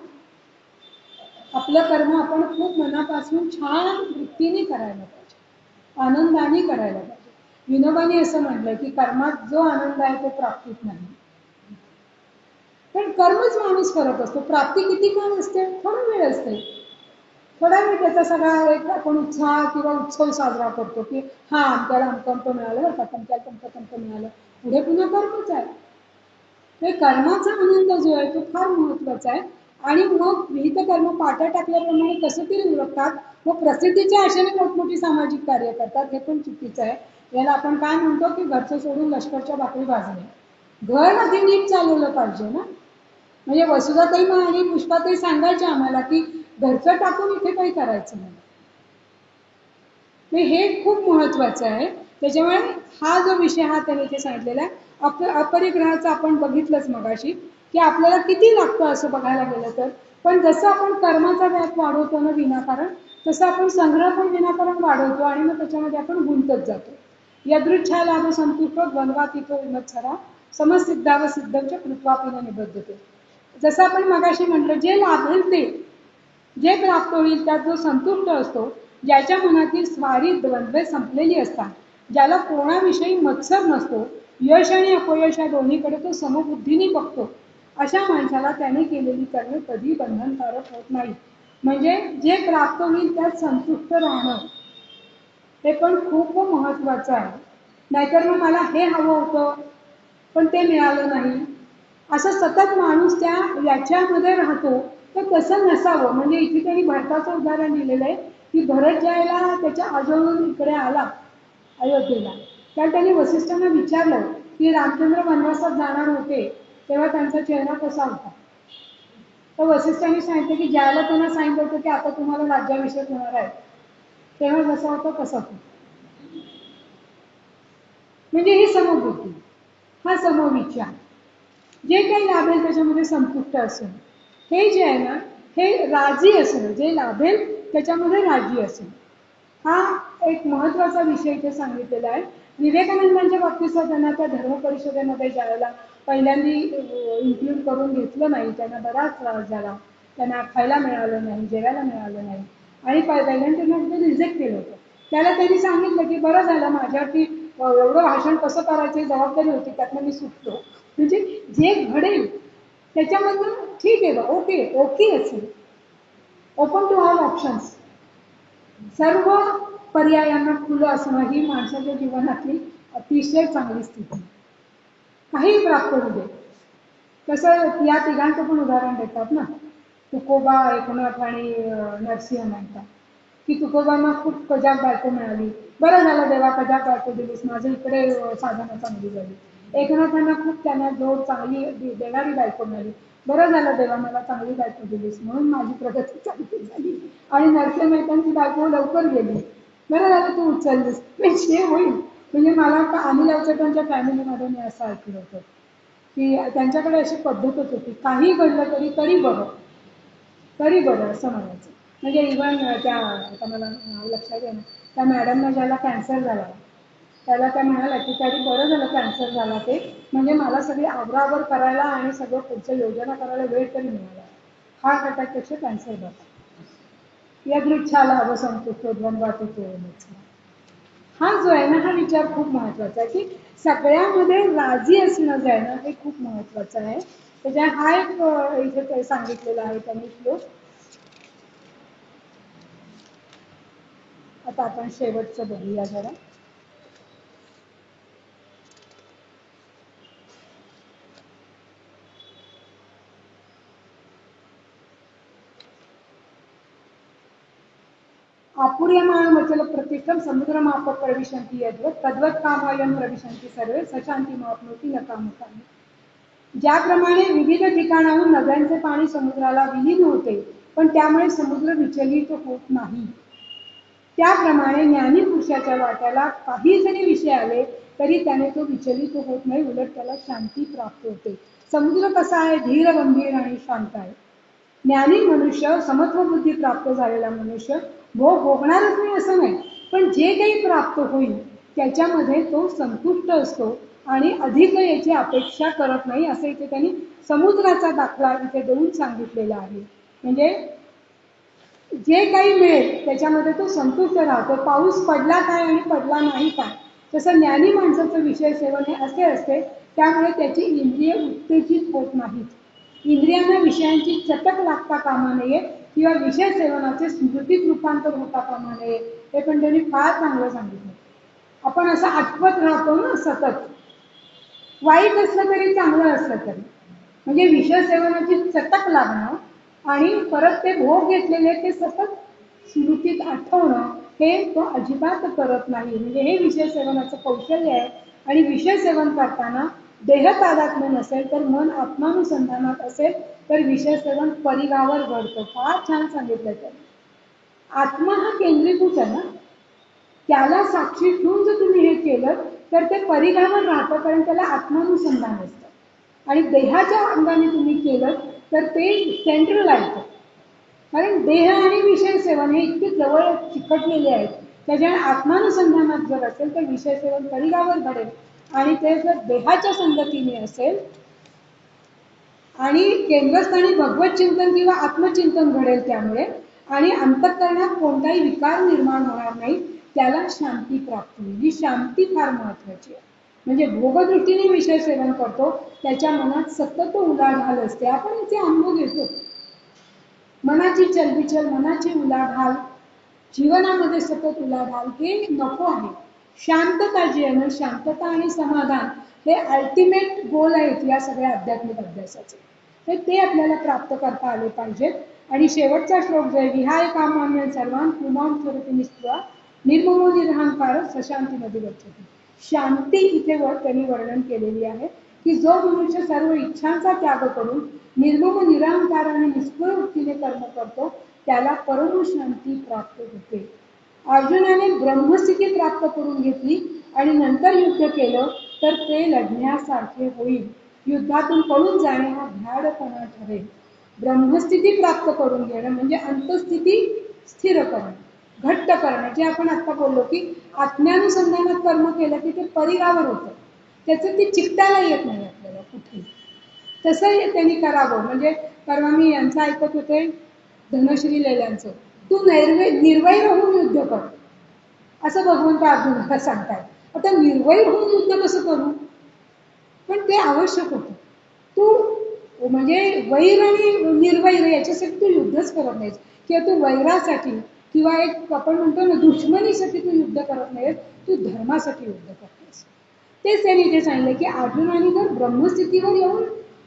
आपलं कर्म आपण खूप मनापासून छान वृत्तीने करायला पाहिजे, आनंदाने करायला पाहिजे. विनोबांनी असं म्हटलंय की कर्मात जो आनंद आहे तो प्राप्तीत नाही. पण कर्मच माणूस करत असतो. प्राप्ती किती काळ असते? थोडा वेळ असते. थोडा वेळ त्याचा सगळा एक आपण उत्साह किंवा उत्सव साजरा करतो की हा आमच्याला अमकंप मिळालं, तमक्याला तमकं मिळालं, पुढे पुन्हा कर्मच आहे. हे कर्माचा आनंद जो आहे तो फार महत्वाचा आहे. आणि मग विहित कर्म पाट्या टाकल्याप्रमाणे कसं तरी उरकतात, मग प्रसिद्धीच्या आशेने मोठमोठी सामाजिक कार्य करतात. हे पण चुकीचं आहे. याला आपण काय म्हणतो की घरचं सोडून लष्करच्या भाकरी भाजणे. घर आधी नीट चालवलं पाहिजे ना. म्हणजे वसुधाताई आणि पुष्पाताई सांगायच्या आम्हाला की घरचं टाकून इथे काही करायचं नाही. हे खूप महत्वाचं आहे. त्याच्यामुळे हा जो विषय हा त्याने इथे सांगितलेला आहे. अपरिग्रहाचं आपण बघितलंच मगाशी की आपल्याला किती लागतं असं बघायला गेलं तर. पण जसं आपण कर्माचा व्याप वाढवतो ना विनाकारण, तसं आपण संग्रह पण विनाकारण वाढवतो आणि मग त्याच्यामध्ये आपण गुंतत जातो. यदृच्छा लाभ संतुष्ट द्वंद्वातीतो विमत्सरा समसिद्धाव सिद्धमच्या कृत्वापीने निबद्धते. जसं आपण मगाशी म्हटलं, जे लाभेल ते, जे प्राप्त होईल त्यात जो संतुष्ट असतो, ज्याच्या मनातील स्वारी द्वंद्वे संपलेली असतात, ज्याला कोणाविषयी मत्सर नसतो, यश आणि अपयश या दोन्हीकडे तो समबुद्धीने बघतो, अशा माणसाला त्याने केलेली कर्मे कधी बंधनकारक होत नाही. म्हणजे जे प्राप्त होईल त्यात संतुष्ट राहणं हे पण खूप महत्वाचं आहे. नाहीतर मग मला हे हवं होतं पण ते मिळालं नाही, असं सतत माणूस त्या याच्यामध्ये राहतो. तर तसं नसावं. म्हणजे इथे त्यांनी भरताचं उदाहरण दिलेलं आहे की भरत ज्याला त्याच्या आजोळून इकडे आला अयोध्येला, तर त्यांनी वसिष्ठांना विचारलं की रामचंद्र वनवासात जाणार होते तेव्हा त्यांचा चेहरा कसा होता. तर वसिष्ठांनी सांगितलं की ज्याला त्यांना सांगितलं होतं की आता तुम्हाला राज्याभिषेक होणार आहे तेव्हा जसा होता तसा होता. म्हणजे ही समबुद्धी, हा समविचार, जे काही लाभेल त्याच्यामध्ये संतुष्ट असेल, हे जे आहे ना हे राजी असेल, जे लाभेल त्याच्यामध्ये राजी असेल, हा एक महत्वाचा विषय इथे सांगितलेला आहे. विवेकानंदांच्या बाबतीत त्यांना त्या धर्म परिषदेमध्ये ज्यावेळेला पहिल्यांदी इन्क्लूड करून घेतलं नाही, त्यांना बराच त्रास झाला, त्यांना खायला मिळालं नाही, जेवायला मिळालं नाही आणि पहिल्यांदा त्यांना रिजेक्ट केलं होतं. त्याला त्यांनी सांगितलं की बरं झालं माझ्यावरती एवढं भाषण कसं करायची जबाबदारी होती, त्यातनं मी सुटतो. म्हणजे जे घडेल त्याच्यामधून ठीक आहे, ओके ओके असेल, ओपन टू ऑल ऑप्शन्स, सर्व पर्यायांना खुलं असणं ही माणसाच्या जीवनातली अतिशय चांगली स्थिती. काही प्राप्त होऊ दे. तसं या तिघांचं पण उदाहरण देतात ना, तुकोबा, एकनाथ आणि नरसिंह मेहता, की तुकोबांना खूप कजाक बायको मिळाली, बरं झालं देवा कजाक बायको दिलीस, माझं इकडे साधना चांगली झाली. एकनाथांना खूप त्यांना जोड चांगली देणारी बायको मिळाली, बरं झालं देवा मला चांगली बायको दिलीस म्हणून माझी प्रगती चांगली झाली. आणि नरसिंह मेहतांची बायको लवकर गेली, बरं झालं तू उचललीस, म्हणजे होईल. म्हणजे मला अनिल अवचटांच्या फॅमिलीमध्ये मी असं ऐकलं होतं की त्यांच्याकडे अशी पद्धतच होती, काही घडलं तरी तरी बरं, तरी बरं असं म्हणायचं. म्हणजे इव्हन त्या आता मला लक्षात येणं, त्या मॅडमना ज्याला कॅन्सर झाला त्याला त्या म्हणाल्या की तरी बरं झालं कॅन्सर झाला ते, म्हणजे मला सगळी आवरावर करायला आणि सगळं पुढचं योजना करायला वेळ तरी मिळाला. हार्ट अटॅकपेक्षा कॅन्सर झाला. यदृच्छाला अवसंतुष्टोद्वम वाटतो. हा जो आहे ना, हा विचार खूप महत्वाचा आहे की सगळ्यामध्ये राजी असणं जे आहे ना, हे खूप महत्वाचं आहे. त्याच्या हा एक इथे सांगितलेला आहे त्यांनी श्लोक. आता आपण शेवटचं बघूया जरा. आपुर्यमाण वचल प्रतिष्ठम समुद्रमाप प्रविशंती यद्वत तद्वत कामायम प्रविशंती सर्वे सशांती मापनोती न कामकामी. ज्याप्रमाणे विविध ठिकाणाहून नद्यांचे पाणी समुद्राला विलीन होते पण त्यामुळे समुद्र विचलित होत नाही, त्याप्रमाणे ज्ञानी पुरुषाच्या वाट्याला काही जरी विषय आले तरी त्याने तो विचलित होत नाही, उलट त्याला शांती प्राप्त होते. समुद्र कसा आहे, धीर गंभीर आणि शांत आहे. ज्ञानी मनुष्य, समत्व बुद्धी प्राप्त झालेला मनुष्य भोग भोगणारच नाही असं नाही, पण जे काही प्राप्त होईल त्याच्यामध्ये तो संतुष्ट असतो आणि अधिक याची अपेक्षा करत नाही, असं इथे त्यांनी समुद्राचा दाखला इथे देऊन सांगितलेला आहे. म्हणजे जे काही मिळेल त्याच्यामध्ये तो संतुष्ट राहतो. पाऊस पडला काय आणि पडला नाही काय, तसं ज्ञानी माणसाचं विषय सेवन हे असे असते, त्यामुळे त्याची इंद्रिय उत्तेजित होत नाहीत. इंद्रियांना विषयांची चटक लागता कामा नये किंवा विषय सेवनाचे स्मृतीत रूपांतर होता कामा नये, हे पण त्यांनी फार चांगलं सांगितलं. आपण असं आठवत राहतो ना सतत, वाईट असलं तरी चांगलं असलं तरी, म्हणजे विषय सेवनाची चटक लागणं आणि परत ते भोग घेतलेले ते सतत स्मृतीत आठवणं, हे तो अजिबात करत नाही. म्हणजे हे विषय सेवनाचं कौशल्य आहे. आणि विषय सेवन करताना देह तादात्म्य नसेल तर मन आत्मानुसंधानात असेल तर विषय सेवन परिघावर घडतं. फार छान सांगितलं त्याने. आत्मा हा केंद्रीभूत आहे ना, त्याला साक्षी ठेवून जर तुम्ही हे केलं तर ते परिघावर राहतं, कारण त्याला आत्मानुसंधान असतं. आणि देहाच्या अंगाने तुम्ही केलं तर ते सेंट्रल आहे, कारण देह आणि विषय सेवन हे इतके जवळ चिकटलेले आहेत. त्याच्यामुळे आत्मानुसंधानात जर असेल तर विषय सेवन परिघावर घडेल, आणि ते जर देहाच्या संगतीने असेल आणि केंद्रस्थानी भगवत चिंतन किंवा आत्मचिंतन घडेल त्यामुळे, आणि अंतःकरणात कोणताही विकार निर्माण होणार नाही, त्याला शांती प्राप्त होईल. ही शांती फार महत्वाची आहे. म्हणजे भोगदृष्टीने विषय सेवन करतो त्याच्या मनात सतत उलाढाल असते. आपण याचे अनुभव घेतो, मनाची चलबिचल, मनाची उलाढाल, जीवनामध्ये सतत उलाढाल हे नको आहे. शांतता जी आहे ना, शांतता आणि समाधान हे अल्टिमेट गोल आहेत या सगळ्या आध्यात्मिक अभ्यासाचे. तर ते आपल्याला प्राप्त करता आले पाहिजेत. आणि शेवटचा श्लोक जो आहे, विहाय कामान्य सर्वान पुमां स्वरूपी निस्पृहा निर्ममो निरहंकार सशांती मध्ये गच्छति. शांती इथे त्यांनी वर्णन केलेली आहे की जो मनुष्य सर्व इच्छांचा त्याग करून निर्मम निरहंकार आणि निष्पृह वृत्तीने कर्म करतो त्याला परमशांती प्राप्त होते. अर्जुनाने ब्रह्मस्थिती प्राप्त करून घेतली आणि नंतर युद्ध केलं तर ते लढण्यासारखे होईल. युद्धातून पळून जाणे हा भ्याडपणा ठरेल. ब्रह्मस्थिती प्राप्त करून घेणं म्हणजे अंतस्थिती स्थिर करणं, घट्ट करणं. जे आपण आता बोललो की आत्म्यानुसंधानात कर्म केलं की ते परिघावर होतं, त्याचं ती चिकटायला येत नाही आपल्याला. कुठे. तसंही त्यांनी करावं. म्हणजे परवा मी यांचं ऐकत होते, धनश्री लेल्यांचं, तू निर्वैर होऊन युद्ध कर, असं भगवंत अर्जुनाला सांगतायत. आता निर्वैर होऊन युद्ध कसं करू, पण ते आवश्यक होतं. तू म्हणजे वैर आणि निर्वैर याच्यासाठी तू युद्धच करत नाहीस, किंवा तू वैरासाठी किंवा एक आपण म्हणतो ना दुश्मनीसाठी तू युद्ध करत नाहीस, तू धर्मासाठी युद्ध करतेस. तेच त्यांनी इथे सांगितलं की अर्जुनाने जर ब्रह्मस्थितीवर येऊन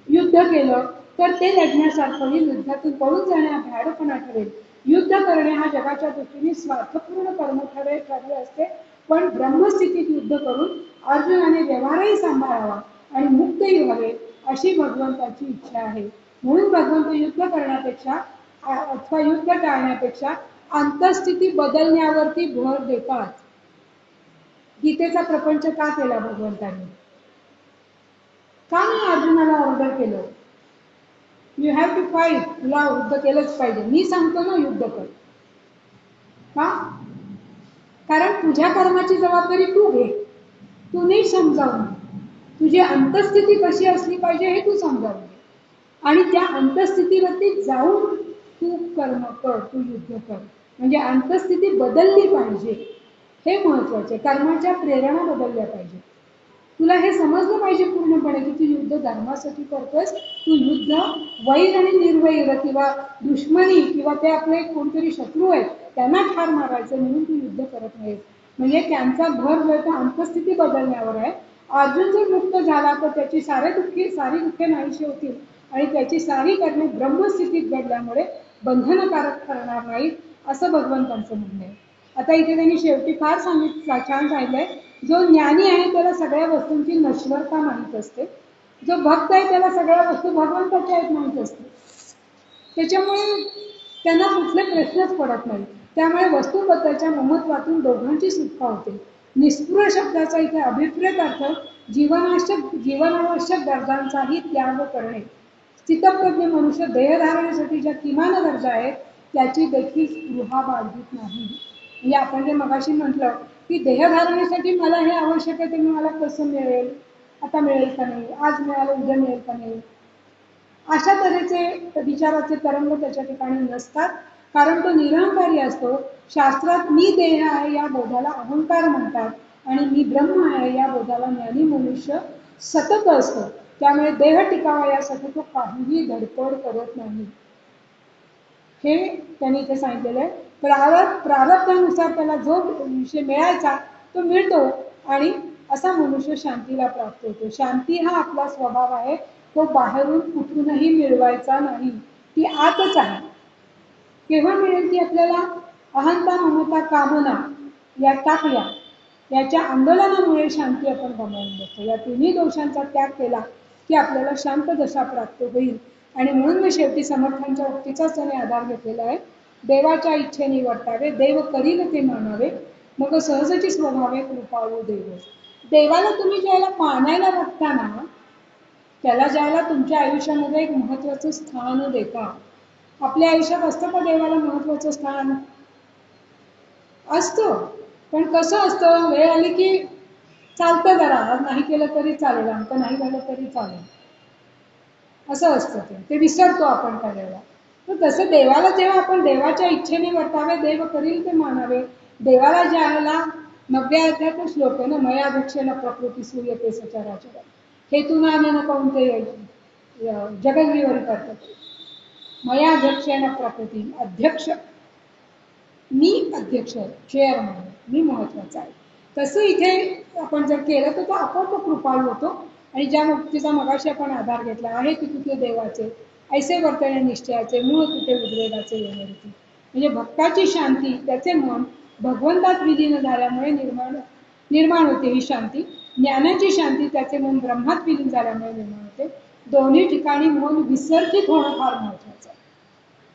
युद्ध केलं तर ते लढण्यासारखं ही युद्धातून पळून जाण्या भ्याडपणा ठरेल. युद्ध करणे हा जगाच्या दृष्टीने स्वार्थपूर्ण कर्म ठरले असते, पण ब्रह्मस्थितीत युद्ध करून अर्जुनाने व्यवहारही सांभाळावा आणि मुक्तही व्हावे अशी भगवंताची इच्छा आहे. म्हणून भगवंत युद्ध करण्यापेक्षा अथवा युद्ध टाळण्यापेक्षा अंतस्थिती बदलण्यावरती भर देतात. गीतेचा प्रपंच का केला भगवंतांनी, का नाही अर्जुनाला ऑर्डर केलं, यू हॅव टू फाईट, तुला युद्ध केलंच पाहिजे, मी सांगतो ना युद्ध कर. का? कारण तुझ्या कर्माची जबाबदारी तू घे, तू नीट समजावून, तुझी अंतस्थिती कशी असली पाहिजे हे तू समजावून घे, आणि त्या अंतस्थितीवरती जाऊन तू कर्म कर, तू युद्ध कर. म्हणजे अंतस्थिती बदलली पाहिजे, हे महत्वाचे. कर्माच्या प्रेरणा बदलल्या पाहिजे. तुला हे समजलं पाहिजे पूर्णपणे की तू युद्ध धर्मासाठी करतोयस, तू युद्ध वैर आणि निर्वैर किंवा दुश्मनी किंवा ते आपले कोणतरी शत्रू आहेत त्यांना ठार मारायचं म्हणून तू युद्ध करत नाहीस. म्हणजे त्यांचा भर जो आहे अंतस्थिती बदलण्यावर आहे. अर्जुन जर मुक्त झाला तर त्याची सारी दुःखे नाहीशी होतील आणि त्याची सारी कर्मे ब्रह्मस्थितीत घडल्यामुळे बंधनकारक ठरणार नाहीत, असं भगवंतांचं म्हणणं आहे. आता इथे त्यांनी शेवटी फार छान सांगितलंय, जो ज्ञानी आहे त्याला सगळ्या वस्तूंची नश्वरता माहित असते, जो भक्त आहे त्याला सगळ्या वस्तू भगवंताच्या आहेत माहित असते, त्याच्यामुळे त्यांना कुठले प्रश्नच पडत नाही. त्यामुळे वस्तूबद्दलच्या ममत्वातून दोघांची सुटका होते. निस्पृह शब्दाचा इथे अभिप्रेत अर्थ जीवनावश्यक गरजांचाही त्याग करणे. स्थितप्रज्ञ मनुष्य देहधारणेसाठी ज्या किमान गरजा आहेत त्याची देखील स्पृहा बाळगीत नाही. म्हणजे आपण जे मगाशी म्हटलं की देहधारणेसाठी मला हे आवश्यक आहे, ते मला कसं मिळेल, आता मिळेल का नाही, आज मिळालं उद्या मिळेल का नाही, अशा तऱ्हेचे विचाराचे तरंग त्याच्या ठिकाणी नसतात, कारण तो निरहंकारी असतो. शास्त्रात मी देह आहे या बोधाला अहंकार म्हणतात आणि मी ब्रह्म आहे या बोधाला ज्ञानी मनुष्य सतत असतो. त्यामुळे देह टिकावा यासाठी तो काहीही धडपड करत नाही, हे त्यांनी इथे सांगितलेलं आहे. प्रारब्धानुसार त्याला जो विषय मिळायचा तो मिळतो आणि असा मनुष्य शांतीला प्राप्त होतो. शांती हा आपला स्वभाव आहे, तो बाहेरून कुठूनही मिळवायचा नाही, ती आतच आहे. केव्हा मिळेल ती आपल्याला अहंता ममता कामना या टाकल्या याच्या आंदोलनामुळे शांती आपण गमावून बसतो. या तिन्ही दोषांचा त्याग केला की आपल्याला शांत दशा प्राप्त होईल. आणि म्हणून मी शेवटी समर्थांच्या उक्तीचाच त्याने आधार घेतलेला आहे. देवाच्या इच्छेने वर्तावे, देव करील ते मानावे, मग सहजची स्वभावे कृपाळू देव. देवाला तुम्ही ज्याला मानायला बघता ना, त्याला ज्याला तुमच्या आयुष्यामध्ये एक महत्वाचं स्थान देता. आपल्या आयुष्यात असतं का देवाला महत्वाचं स्थान? असतं, पण कसं असतं, वेळ आली की चालतं, जरा आज नाही केलं तरी चालेल, आमचं नाही झालं तरी चालेल, असं असतं. ते विसरतो आपण करायला. तर तसं देवाला जेव्हा आपण देवाच्या इच्छेने वर्तावे, देव करील ते मानावे, देवाला ज्याला 9व्या अध्यायात श्लोक आहे ना, मया भिक्षेन प्रकृती सूयते सचराचर, हेतुनानेन कौंतेय जगद्विवरी करतात. मया भिक्षेन प्रकृती, अध्यक्ष मी, अध्यक्ष चेअरमन मी महत्वाचा आहे. तसं इथे आपण जर केलं तर तो आपोआप कृपाळू होतो. आणि ज्या मुक्तीचा मगाशी आपण आधार घेतला आहे की तुझे देवाचे ऐसे वर्तने निश्चयाचे, मूळ तुटे उद्वेगाचे येणारी. म्हणजे भक्ताची शांती, त्याचे मन भगवंतात विलीन झाल्यामुळे निर्माण होते ही शांती. ज्ञानाची शांती, त्याचे मन ब्रह्मात विलीन झाल्यामुळे निर्माण होते. दोन्ही ठिकाणी मन विसर्जित होणं फार महत्वाचं आहे.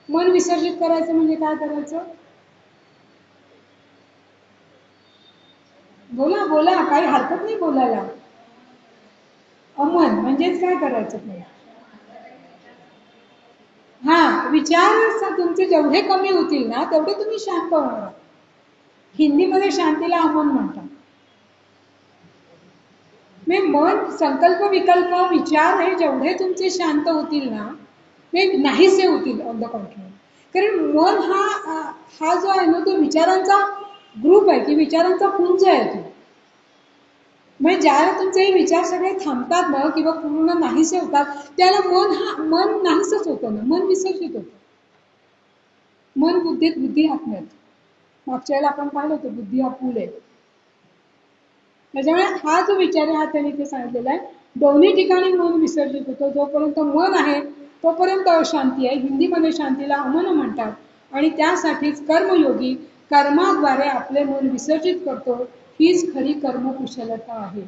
मन विसर्जित करायचं म्हणजे काय करायचं? बोला बोला, काही हरकत नाही बोलायला. अमन म्हणजेच काय करायचं नाही. हा, विचार तुमचे जेवढे कमी होतील ना तेवढे तुम्ही शांत होणार. हिंदीमध्ये शांतीला अमन म्हणतात. म्हणजे मन, संकल्प, विकल्प, विचार हे जेवढे तुमचे शांत होतील ना, ते नाहीसे होतील ऑन द कॉन्ट्री. कारण मन हा जो आहे ना, तो विचारांचा ग्रुप आहे की विचारांचा पुंज आहे तो. म्हणजे ज्याला तुमचे हे विचार सगळे थांबतात ना किंवा पूर्ण नाहीसे होतात, त्याला मन नाहीसच होतं ना, मन विसर्जित होतं. मन बुद्धीत, बुद्धी आत्म्यात. मागच्या वेळेला आपण पाहिलं होतं बुद्धी हा पूल आहे. त्याच्यामुळे हा जो विचार आहे हा त्यांनी इथे सांगितलेला आहे, दोन्ही ठिकाणी मन विसर्जित होतं. जोपर्यंत मन आहे तोपर्यंत अशांती आहे. हिंदीमध्ये शांतीला अमन म्हणतात. आणि त्यासाठीच कर्मयोगी कर्माद्वारे आपले मन विसर्जित करतो. हीच खरी कर्मकुशलता आहे.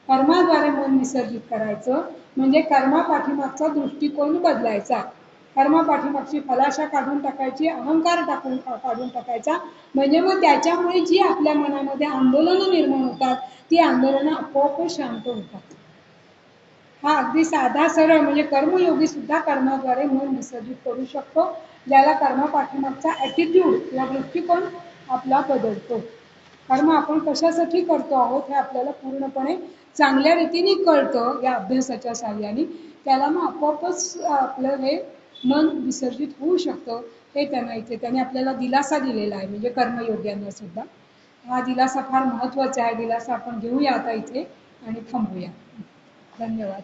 कर्माद्वारे मन विसर्जित करायचं म्हणजे कर्मापाठीमागचा दृष्टिकोन बदलायचा. कर्मापाठीमागची फलाशा काढून टाकायची, अहंकार काढून टाकायचा. म्हणजे मग त्याच्यामुळे जी आपल्या मनामध्ये आंदोलनं निर्माण होतात, ती आंदोलनं आपोआप शांत होतात. हा अगदी साधा सरळ म्हणजे कर्मयोगी सुद्धा कर्माद्वारे मन विसर्जित करू शकतो, ज्याला कर्मापाठीमागचा ॲटिट्यूड किंवा दृष्टिकोन आपला बदलतो. कर्म आपण कशासाठी करतो आहोत हे आपल्याला पूर्णपणे चांगल्या रीतीने कळतं या अभ्यासाच्या साहाय्याने. त्याला मग आपोआपच आपलं हे मन विसर्जित होऊ शकतं. हे त्यांनी आपल्याला दिलासा दिलेला आहे, म्हणजे कर्मयोग्यांना सुद्धा. हा दिलासा फार महत्वाचा आहे. दिलासा आपण घेऊया आता इथे आणि थांबूया. धन्यवाद.